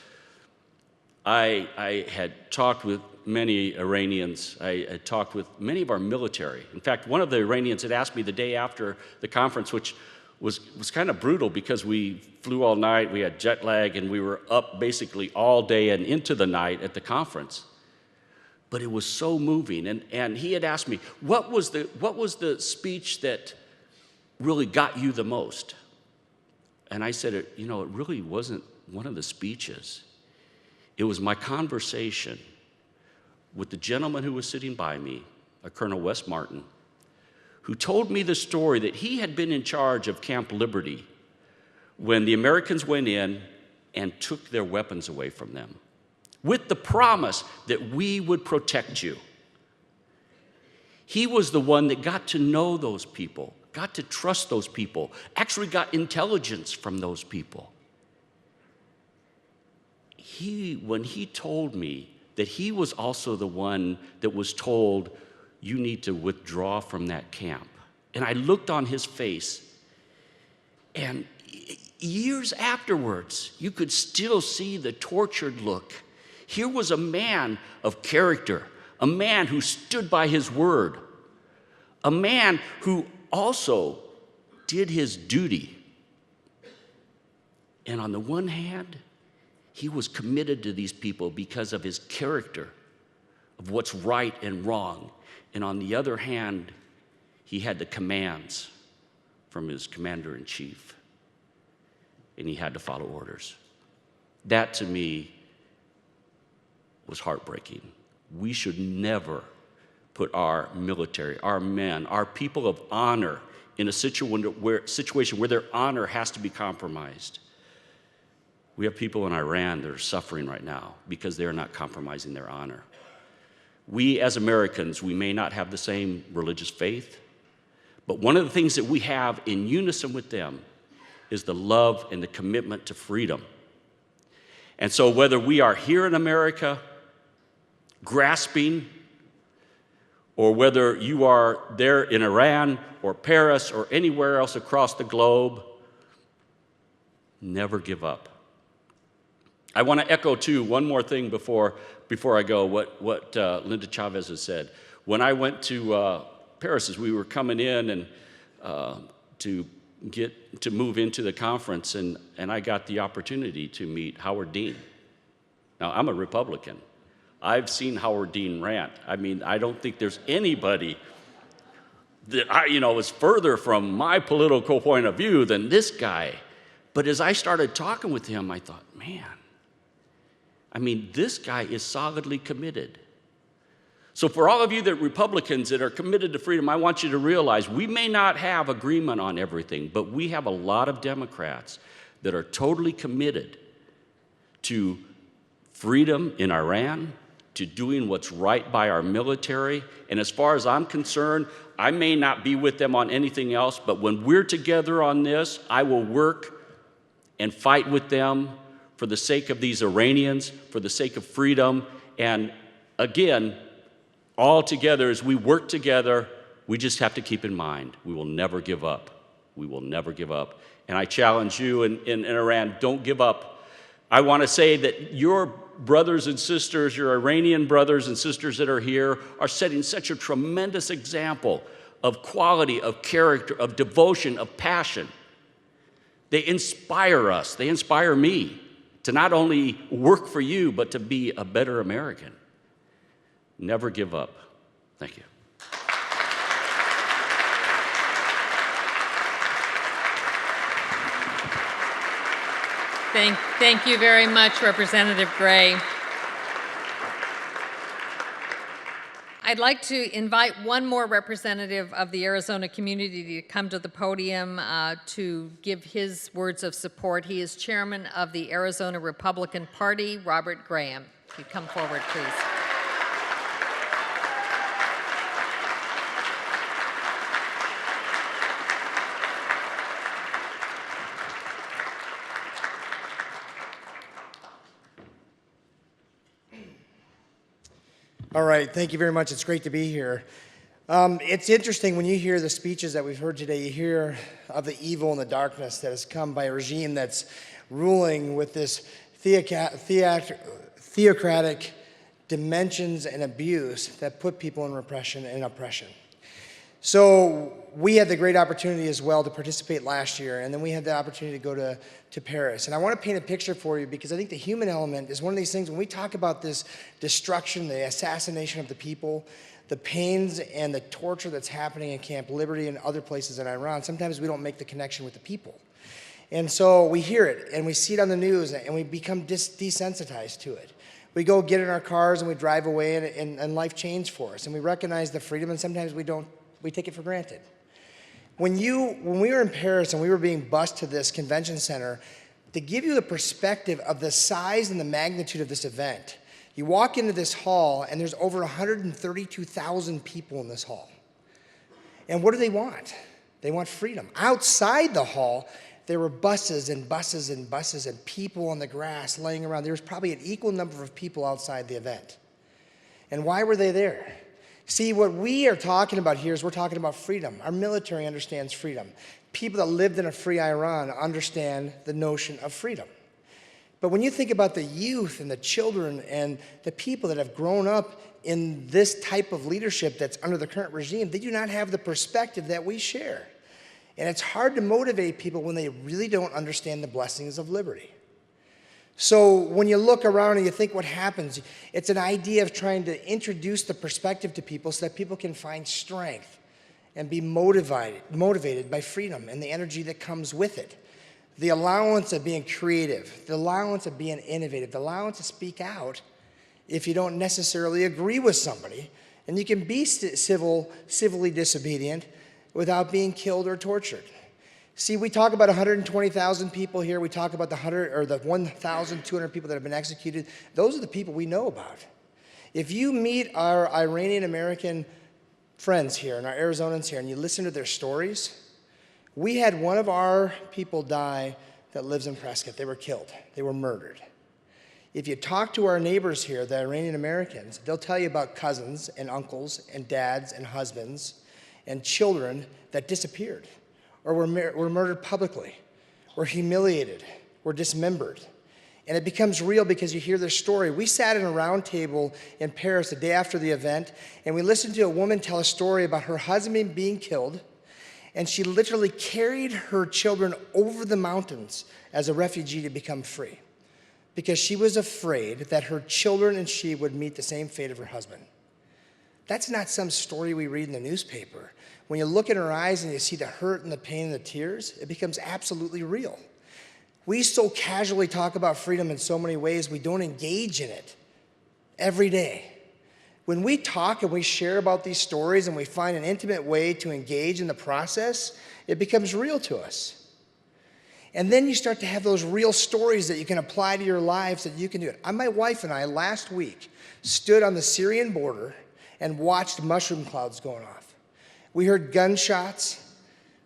Speaker 14: I had talked with many Iranians. I had talked with many of our military. In fact, one of the Iranians had asked me the day after the conference, which was kind of brutal because we flew all night, we had jet lag, and we were up basically all day and into the night at the conference. But it was so moving, and he had asked me, what was the speech that really got you the most? And I said, it really wasn't one of the speeches. It was my conversation with the gentleman who was sitting by me, a Colonel Wes Martin, who told me the story that he had been in charge of Camp Liberty when the Americans went in and took their weapons away from them, with the promise that we would protect you. He was the one that got to know those people, got to trust those people, actually got intelligence from those people. When he told me that he was also the one that was told, you need to withdraw from that camp. And I looked on his face, and years afterwards, you could still see the tortured look. Here was a man of character, a man who stood by his word, a man who also did his duty. And on the one hand, he was committed to these people because of his character, of what's right and wrong. And on the other hand, he had the commands from his commander-in-chief, and he had to follow orders. That, to me, was heartbreaking. We should never put our military, our men, our people of honor in a situation where their honor has to be compromised. We have people in Iran that are suffering right now because they are not compromising their honor. We as Americans, we may not have the same religious faith, but one of the things that we have in unison with them is the love and the commitment to freedom. And so whether we are here in America grasping, or whether you are there in Iran or Paris or anywhere else across the globe, never give up. I want to echo, too, one more thing before I go, what Linda Chavez has said. When I went to Paris, as we were coming in and to move into the conference, and I got the opportunity to meet Howard Dean. Now, I'm a Republican. I've seen Howard Dean rant. I mean, I don't think there's anybody that is further from my political point of view than this guy. But as I started talking with him, I thought, man, this guy is solidly committed. So for all of you that Republicans that are committed to freedom, I want you to realize we may not have agreement on everything, but we have a lot of Democrats that are totally committed to freedom in Iran, to doing what's right by our military. And as far as I'm concerned, I may not be with them on anything else, but when we're together on this, I will work and fight with them for the sake of these Iranians, for the sake of freedom. And again, all together, as we work together, we just have to keep in mind, we will never give up. We will never give up. And I challenge you in Iran, don't give up. I want to say that your brothers and sisters, your Iranian brothers and sisters that are here, are setting such a tremendous example of quality, of character, of devotion, of passion. They inspire us. They inspire me to not only work for you, but to be a better American. Never give up. Thank you.
Speaker 3: Thank you very much, Representative Gray. I'd like to invite one more representative of the Arizona community to come to the podium to give his words of support. He is chairman of the Arizona Republican Party, Robert Graham. If you'd come forward, please.
Speaker 15: All right, thank you very much. It's great to be here. It's interesting when you hear the speeches that we've heard today, you hear of the evil and the darkness that has come by a regime that's ruling with this theocratic dimensions and abuse that put people in repression and oppression. So we had the great opportunity as well to participate last year, and then we had the opportunity to go to Paris. And I want to paint a picture for you because I think the human element is one of these things when we talk about this destruction, the assassination of the people, the pains and the torture that's happening in Camp Liberty and other places in Iran, sometimes we don't make the connection with the people. And so we hear it and we see it on the news and we become desensitized to it. We go get in our cars and we drive away and life changed for us. And we recognize the freedom and sometimes we take it for granted. When we were in Paris and we were being bused to this convention center, to give you the perspective of the size and the magnitude of this event, you walk into this hall and there's over 132,000 people in this hall. And what do they want? They want freedom. Outside the hall, there were buses and buses and buses and people on the grass laying around. There was probably an equal number of people outside the event. And why were they there? See, what we are talking about here is we're talking about freedom. Our military understands freedom. People that lived in a free Iran understand the notion of freedom. But when you think about the youth and the children and the people that have grown up in this type of leadership that's under the current regime, they do not have the perspective that we share. And it's hard to motivate people when they really don't understand the blessings of liberty. So when you look around and you think what happens, it's an idea of trying to introduce the perspective to people so that people can find strength and be motivated by freedom and the energy that comes with it. The allowance of being creative, the allowance of being innovative, the allowance to speak out if you don't necessarily agree with somebody, and you can be civilly disobedient without being killed or tortured. See, we talk about 120,000 people here. We talk about the 1,200 people that have been executed. Those are the people we know about. If you meet our Iranian American friends here and our Arizonans here and you listen to their stories, we had one of our people die that lives in Prescott. They were killed. They were murdered. If you talk to our neighbors here, the Iranian Americans, they'll tell you about cousins and uncles and dads and husbands and children that disappeared or were murdered publicly, were humiliated, were dismembered. And it becomes real because you hear their story. We sat in a round table in Paris the day after the event, and we listened to a woman tell a story about her husband being killed, and she literally carried her children over the mountains as a refugee to become free because she was afraid that her children and she would meet the same fate of her husband. That's not some story we read in the newspaper. When you look in her eyes and you see the hurt and the pain and the tears, it becomes absolutely real. We so casually talk about freedom in so many ways, we don't engage in it every day. When we talk and we share about these stories and we find an intimate way to engage in the process, it becomes real to us. And then you start to have those real stories that you can apply to your lives that you can do it. My wife and I last week stood on the Syrian border and watched mushroom clouds going off. We heard gunshots.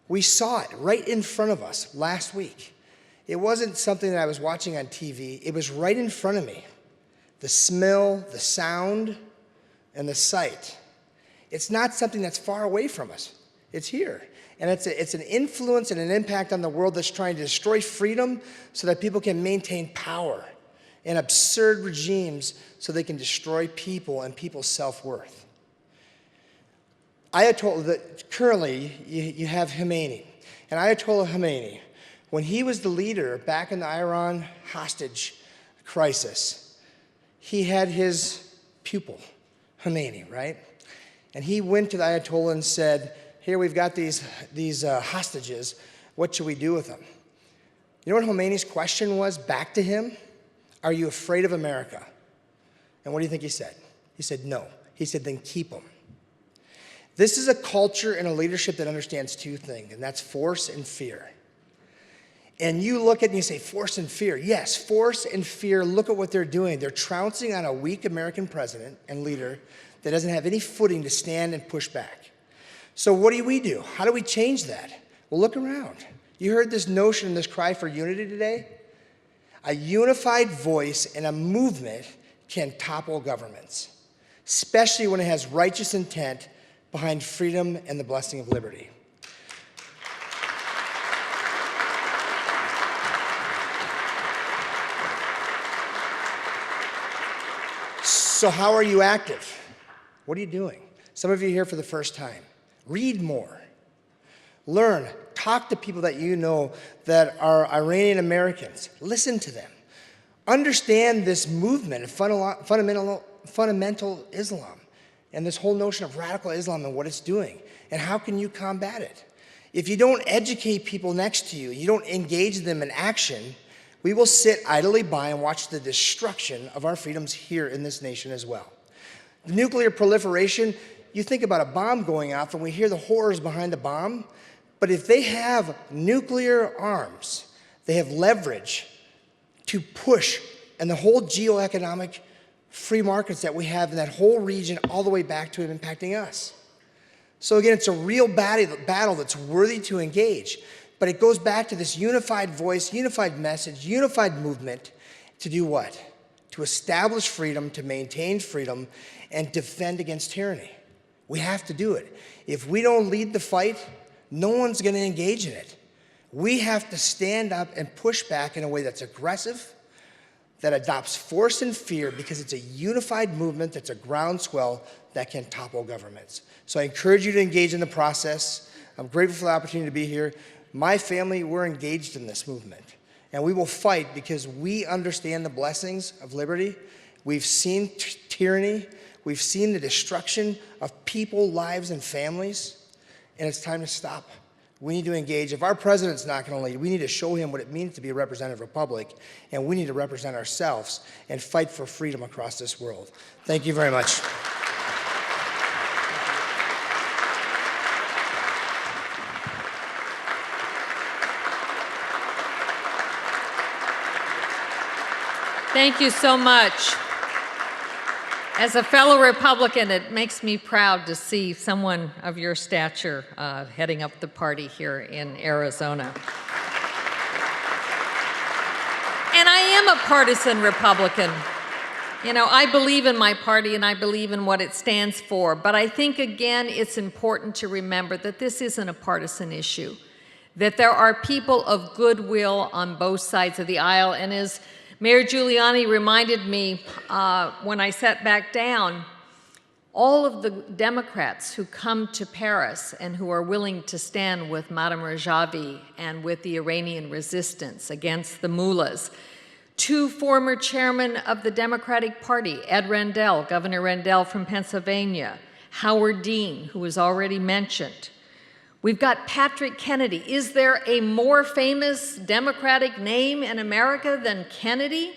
Speaker 15: We saw it right in front of us last week. It wasn't something that I was watching on TV. It was right in front of me. The smell, the sound, and the sight. It's not something that's far away from us. It's here. And it's an influence and an impact on the world that's trying to destroy freedom so that people can maintain power and absurd regimes so they can destroy people and people's self-worth. Currently, you have Khomeini. And Ayatollah Khomeini, when he was the leader back in the Iran hostage crisis, he had his pupil, Khomeini, right? And he went to the Ayatollah and said, here we've got these hostages, what should we do with them? You know what Khomeini's question was back to him? Are you afraid of America? And what do you think he said? He said, no. He said, then keep them. This is a culture and a leadership that understands two things, and that's force and fear. And you look at it and you say, force and fear. Yes, force and fear, look at what they're doing. They're trouncing on a weak American president and leader that doesn't have any footing to stand and push back. So what do we do? How do we change that? Well, look around. You heard this notion, this cry for unity today? A unified voice and a movement can topple governments, especially when it has righteous intent behind freedom and the blessing of liberty. So how are you active? What are you doing? Some of you are here for the first time. Read more. Learn. Talk to people that you know that are Iranian Americans. Listen to them. Understand this movement of fundamental Islam and this whole notion of radical Islam and what it's doing. And how can you combat it? If you don't educate people next to you, you don't engage them in action, we will sit idly by and watch the destruction of our freedoms here in this nation as well. The nuclear proliferation, you think about a bomb going off and we hear the horrors behind the bomb, but if they have nuclear arms, they have leverage to push and the whole geoeconomic free markets that we have in that whole region all the way back to it impacting us. So again, it's a real battle that's worthy to engage, but it goes back to this unified voice, unified message, unified movement to do what? To establish freedom, to maintain freedom, and defend against tyranny. We have to do it. If we don't lead the fight, no one's going to engage in it. We have to stand up and push back in a way that's aggressive, that adopts force and fear because it's a unified movement that's a groundswell that can topple governments. So I encourage you to engage in the process. I'm grateful for the opportunity to be here. My family, we're engaged in this movement. And we will fight because we understand the blessings of liberty. We've seen tyranny. We've seen the destruction of people, lives, and families. and it's time to stop. We need to engage. If our president's not going to lead, we need to show him what it means to be a representative republic, and we need to represent ourselves and fight for freedom across this world. Thank you very much.
Speaker 3: Thank you so much. As a fellow Republican, it makes me proud to see someone of your stature heading up the party here in Arizona. And I am a partisan Republican. You know, I believe in my party and I believe in what it stands for, but I think, again, it's important to remember that this isn't a partisan issue, that there are people of goodwill on both sides of the aisle, and as Mayor Giuliani reminded me when I sat back down, all of the Democrats who come to Paris and who are willing to stand with Madame Rajavi and with the Iranian resistance against the mullahs, two former chairmen of the Democratic Party, Ed Rendell, Governor Rendell from Pennsylvania, Howard Dean, who was already mentioned. We've got Patrick Kennedy. Is there a more famous Democratic name in America than Kennedy?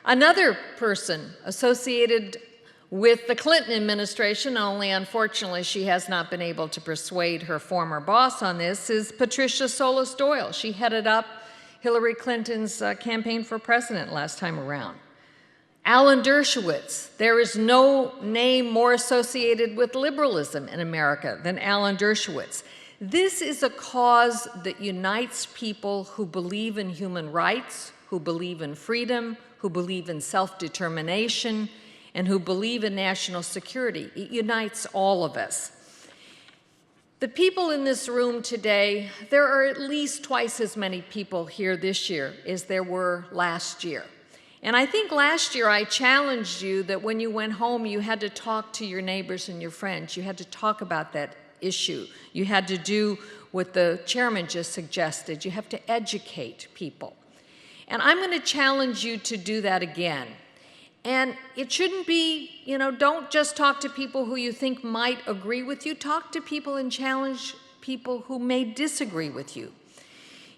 Speaker 3: Another person associated with the Clinton administration, only unfortunately she has not been able to persuade her former boss on this, is Patricia Solis Doyle. She headed up Hillary Clinton's campaign for president last time around. Alan Dershowitz. There is no name more associated with liberalism in America than Alan Dershowitz. This is a cause that unites people who believe in human rights, who believe in freedom, who believe in self-determination, and who believe in national security. It unites all of us. The people in this room today, there are at least twice as many people here this year as there were last year. And I think last year I challenged you that when you went home, you had to talk to your neighbors and your friends. You had to talk about that issue. You had to do what the chairman just suggested. You have to educate people. And I'm going to challenge you to do that again. And it shouldn't be, you know, don't just talk to people who you think might agree with you. Talk to people and challenge people who may disagree with you.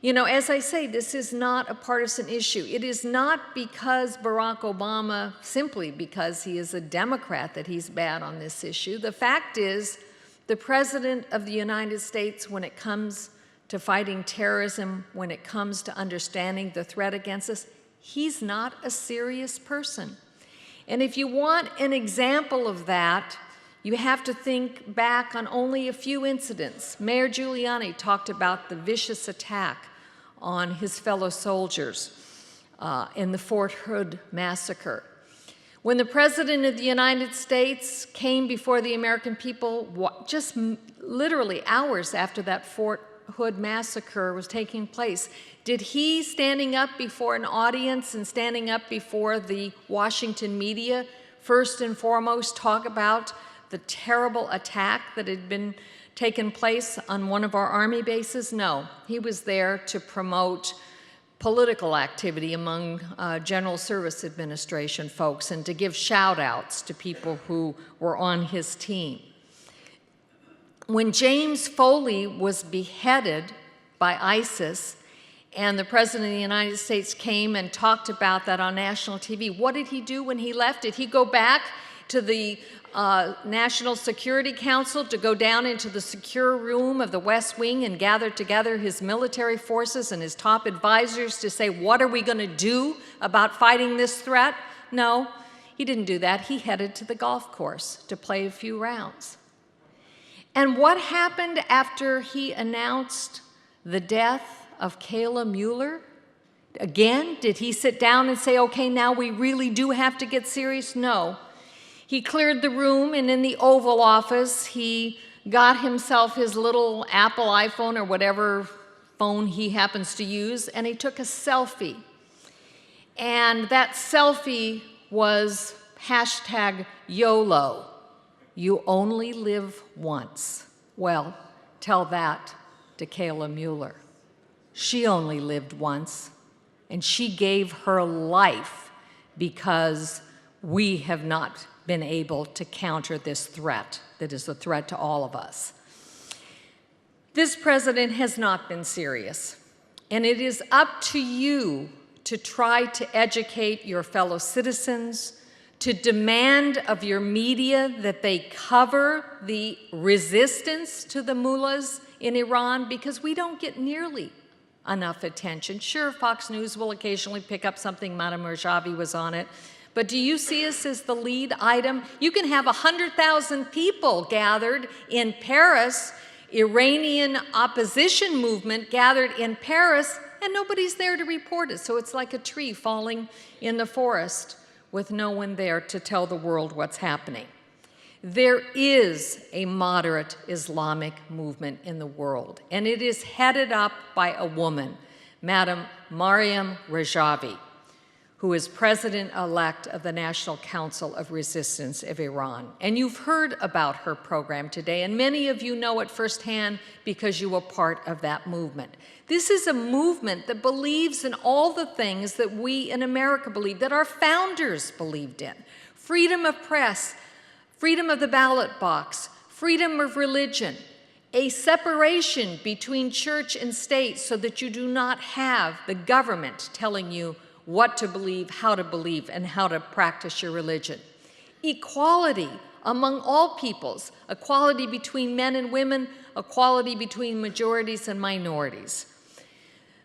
Speaker 3: You know, as I say, this is not a partisan issue. It is not because Barack Obama, simply because he is a Democrat, that he's bad on this issue. The fact is, the President of the United States, when it comes to fighting terrorism, when it comes to understanding the threat against us, he's not a serious person. And if you want an example of that, you have to think back on only a few incidents. Mayor Giuliani talked about the vicious attack on his fellow soldiers in the Fort Hood massacre. When the President of the United States came before the American people, just literally hours after that Fort Hood massacre was taking place, did he, standing up before an audience and standing up before the Washington media, first and foremost talk about the terrible attack that had been taken place on one of our Army bases? No, he was there to promote political activity among General Service Administration folks and to give shout-outs to people who were on his team. When James Foley was beheaded by ISIS and the President of the United States came and talked about that on national TV, what did he do when he left? Did he go back to the National Security Council to go down into the secure room of the West Wing and gather together his military forces and his top advisors to say, what are we going to do about fighting this threat? No, he didn't do that. He headed to the golf course to play a few rounds. And what happened after he announced the death of Kayla Mueller? Again, did he sit down and say, okay, now we really do have to get serious? No. He cleared the room, and in the Oval Office, he got himself his little Apple iPhone or whatever phone he happens to use, and he took a selfie. And that selfie was hashtag YOLO. You only live once. Well, tell that to Kayla Mueller. She only lived once, and she gave her life because we have not been able to counter this threat that is a threat to all of us. This president has not been serious, and it is up to you to try to educate your fellow citizens, to demand of your media that they cover the resistance to the mullahs in Iran, because we don't get nearly enough attention. Sure, Fox News will occasionally pick up something, Madame Rajavi was on it, but do you see us as the lead item? You can have 100,000 people gathered in Paris, Iranian opposition movement gathered in Paris, and nobody's there to report it. So it's like a tree falling in the forest with no one there to tell the world what's happening. There is a moderate Islamic movement in the world, and it is headed up by a woman, Madam Mariam Rajavi, who is president-elect of the National Council of Resistance of Iran. And you've heard about her program today, and many of you know it firsthand because you were part of that movement. This is a movement that believes in all the things that we in America believe, that our founders believed in. Freedom of press, freedom of the ballot box, freedom of religion, a separation between church and state so that you do not have the government telling you what to believe, and how to practice your religion. Equality among all peoples, equality between men and women, equality between majorities and minorities.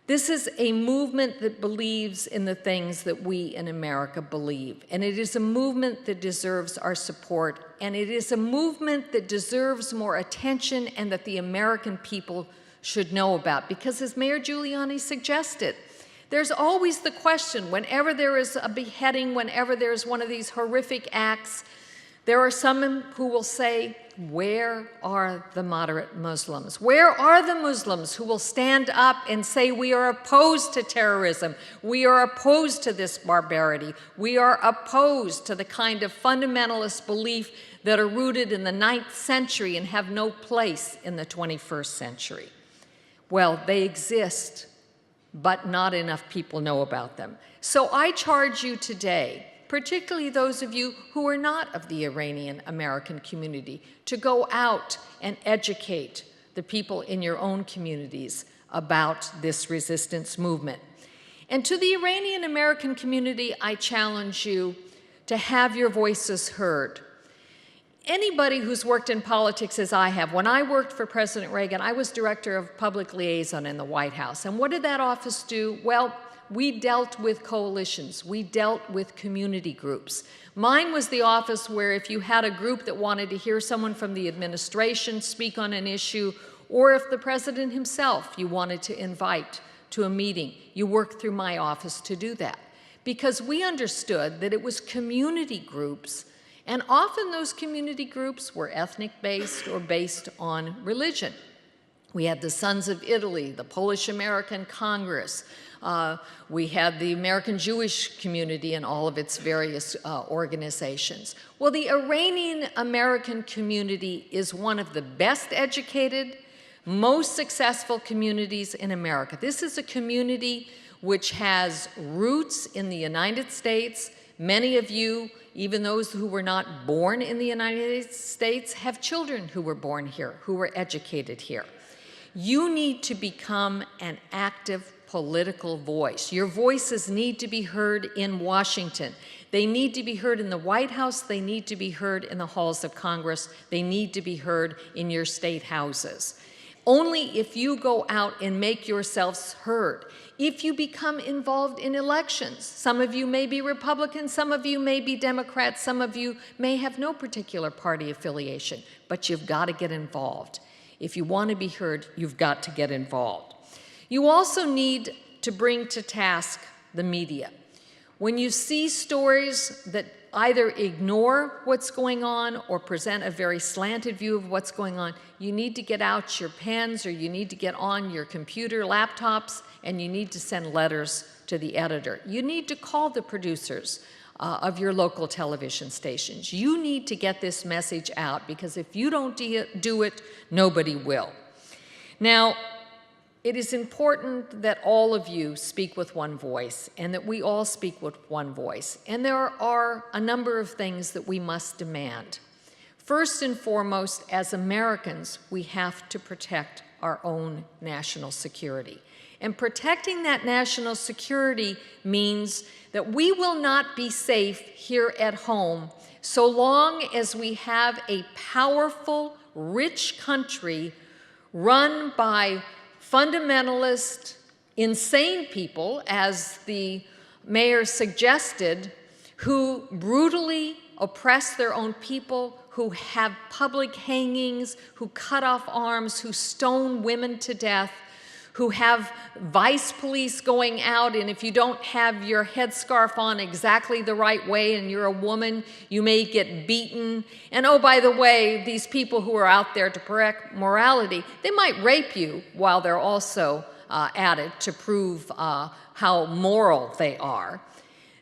Speaker 3: This is a movement that believes in the things that we in America believe, and it is a movement that deserves our support, and it is a movement that deserves more attention and that the American people should know about, because as Mayor Giuliani suggested, there's always the question, whenever there is a beheading, whenever there's one of these horrific acts, there are some who will say, where are the moderate Muslims? Where are the Muslims who will stand up and say, we are opposed to terrorism, we are opposed to this barbarity, we are opposed to the kind of fundamentalist belief that are rooted in the 9th century and have no place in the 21st century? Well, they exist, but not enough people know about them. So I charge you today, particularly those of you who are not of the Iranian American community, to go out and educate the people in your own communities about this resistance movement. And to the Iranian American community, I challenge you to have your voices heard. Anybody who's worked in politics as I have, when I worked for President Reagan, I was director of public liaison in the White House. And what did that office do? Well, we dealt with coalitions. We dealt with community groups. Mine was the office where if you had a group that wanted to hear someone from the administration speak on an issue, or if the president himself you wanted to invite to a meeting, you worked through my office to do that. Because we understood that it was community groups, and often those community groups were ethnic-based or based on religion. We had the Sons of Italy, the Polish-American Congress. We had the American Jewish community and all of its various organizations. Well, the Iranian American community is one of the best educated, most successful communities in America. This is a community which has roots in the United States. Many of you, even those who were not born in the United States, have children who were born here, who were educated here. You need to become an active political voice. Your voices need to be heard in Washington. They need to be heard in the White House. They need to be heard in the halls of Congress. They need to be heard in your state houses. Only if you go out and make yourselves heard, if you become involved in elections. Some of you may be Republicans, some of you may be Democrats, some of you may have no particular party affiliation, but you've got to get involved. If you want to be heard, you've got to get involved. You also need to bring to task the media. When you see stories that either ignore what's going on or present a very slanted view of what's going on, you need to get out your pens or you need to get on your computer, laptops, and you need to send letters to the editor. You need to call the producers of your local television stations. You need to get this message out, because if you don't do it, nobody will. Now, it is important that all of you speak with one voice and that we all speak with one voice. And there are a number of things that we must demand. First and foremost, as Americans, we have to protect our own national security. And protecting that national security means that we will not be safe here at home so long as we have a powerful, rich country run by fundamentalist, insane people, as the mayor suggested, who brutally oppress their own people, who have public hangings, who cut off arms, who stone women to death, who have vice police going out, and if you don't have your headscarf on exactly the right way and you're a woman, you may get beaten. And oh, by the way, these people who are out there to correct morality, they might rape you while they're also at it to prove how moral they are.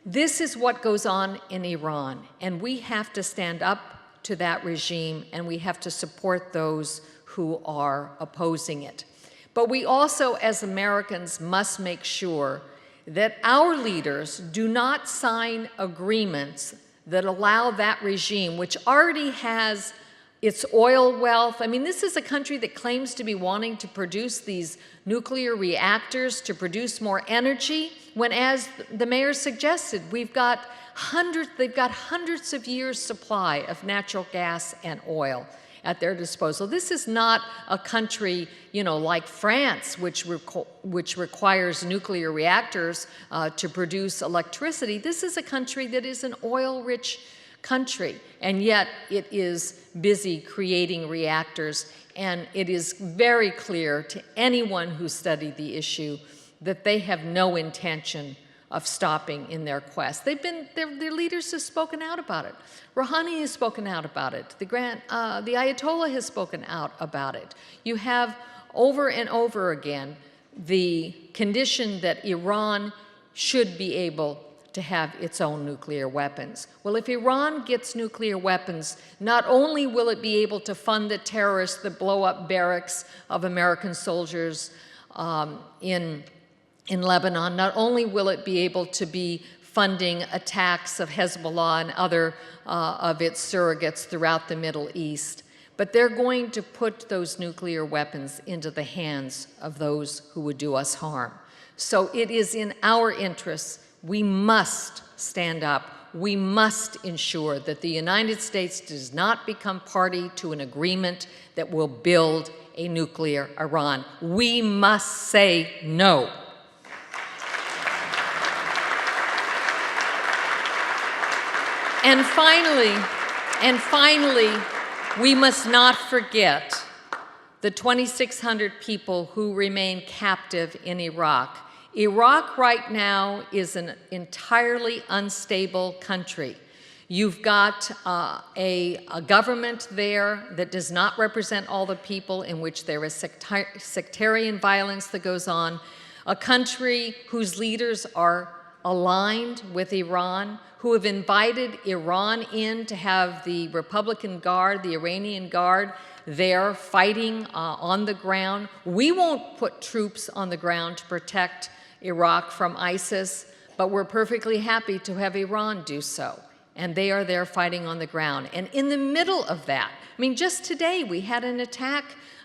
Speaker 3: This is what goes on in Iran, and we have to stand up to that regime, and we have to support those who are opposing it. But we also, as Americans, must make sure that our leaders do not sign agreements that allow that regime, which already has its oil wealth. I mean, this is a country that claims to be wanting to produce these nuclear reactors to produce more energy, when, as the mayor suggested, they've got hundreds of years' supply of natural gas and oil at their disposal. This is not a country, like France, which requires nuclear reactors to produce electricity. This is a country that is an oil-rich country, and yet it is busy creating reactors, and it is very clear to anyone who studied the issue that they have no intention of stopping in their quest. Their leaders have spoken out about it. Rouhani has spoken out about it. The Ayatollah has spoken out about it. You have over and over again the condition that Iran should be able to have its own nuclear weapons. Well, if Iran gets nuclear weapons, not only will it be able to fund the terrorists that blow up barracks of American soldiers in Lebanon, not only will it be able to be funding attacks of Hezbollah and other of its surrogates throughout the Middle East, but they're going to put those nuclear weapons into the hands of those who would do us harm. So it is in our interests. We must stand up. We must ensure that the United States does not become party to an agreement that will build a nuclear Iran. We must say no. And finally, we must not forget the 2,600 people who remain captive in Iraq. Iraq right now is an entirely unstable country. You've got a government there that does not represent all the people, in which there is sectarian violence that goes on, a country whose leaders are aligned with Iran, who have invited Iran in to have the Republican Guard, the Iranian Guard, there fighting on the ground. We won't put troops on the ground to protect Iraq from ISIS, but we're perfectly happy to have Iran do so. And they are there fighting on the ground. And in the middle of that, I mean, just today we had an attack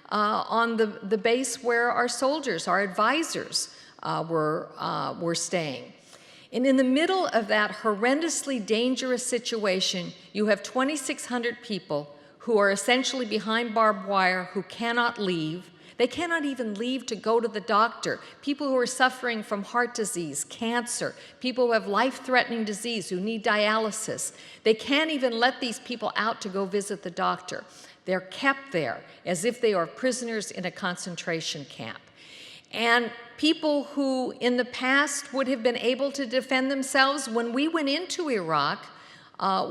Speaker 3: on the base where our soldiers, our advisors, were staying. And in the middle of that horrendously dangerous situation, you have 2,600 people who are essentially behind barbed wire, who cannot leave. They cannot even leave to go to the doctor. People who are suffering from heart disease, cancer, people who have life-threatening disease, who need dialysis. They can't even let these people out to go visit the doctor. They're kept there as if they are prisoners in a concentration camp. And people who in the past would have been able to defend themselves, when we went into Iraq,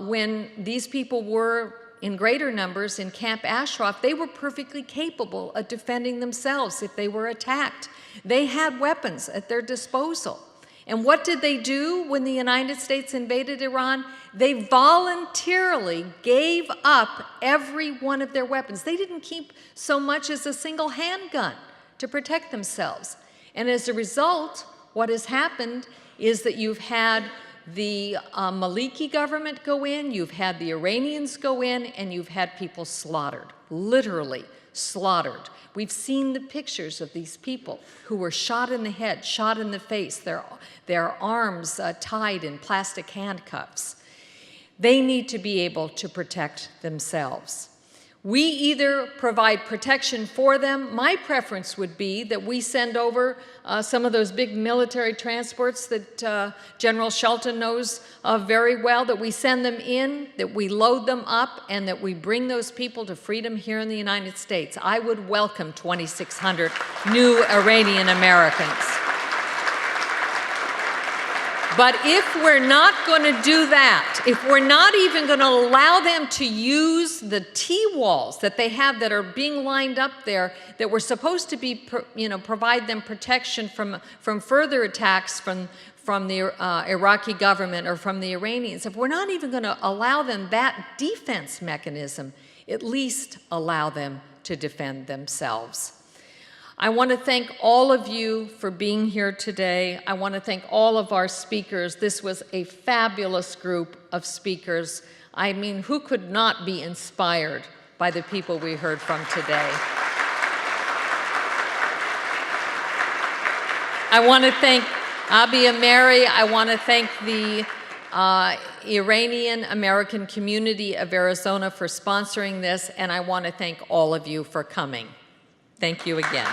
Speaker 3: when these people were in greater numbers in Camp Ashraf, they were perfectly capable of defending themselves if they were attacked. They had weapons at their disposal. And what did they do when the United States invaded Iran? They voluntarily gave up every one of their weapons. They didn't keep so much as a single handgun to protect themselves. And as a result, what has happened is that you've had the Maliki government go in, you've had the Iranians go in, and you've had people slaughtered, literally slaughtered. We've seen the pictures of these people who were shot in the head, shot in the face, their arms tied in plastic handcuffs. They need to be able to protect themselves. We either provide protection for them. My preference would be that we send over some of those big military transports that General Shelton knows very well, that we send them in, that we load them up, and that we bring those people to freedom here in the United States. I would welcome 2,600 new Iranian Americans. But if we're not going to do that, if we're not even going to allow them to use the T-walls that they have that are being lined up there, that were supposed to be, provide them protection from further attacks from the Iraqi government or from the Iranians, if we're not even going to allow them that defense mechanism, at least allow them to defend themselves. I want to thank all of you for being here today. I want to thank all of our speakers. This was a fabulous group of speakers. I mean, who could not be inspired by the people we heard from today? I want to thank Abi Ameri. I want to thank the Iranian American community of Arizona for sponsoring this, and I want to thank all of you for coming. Thank you again.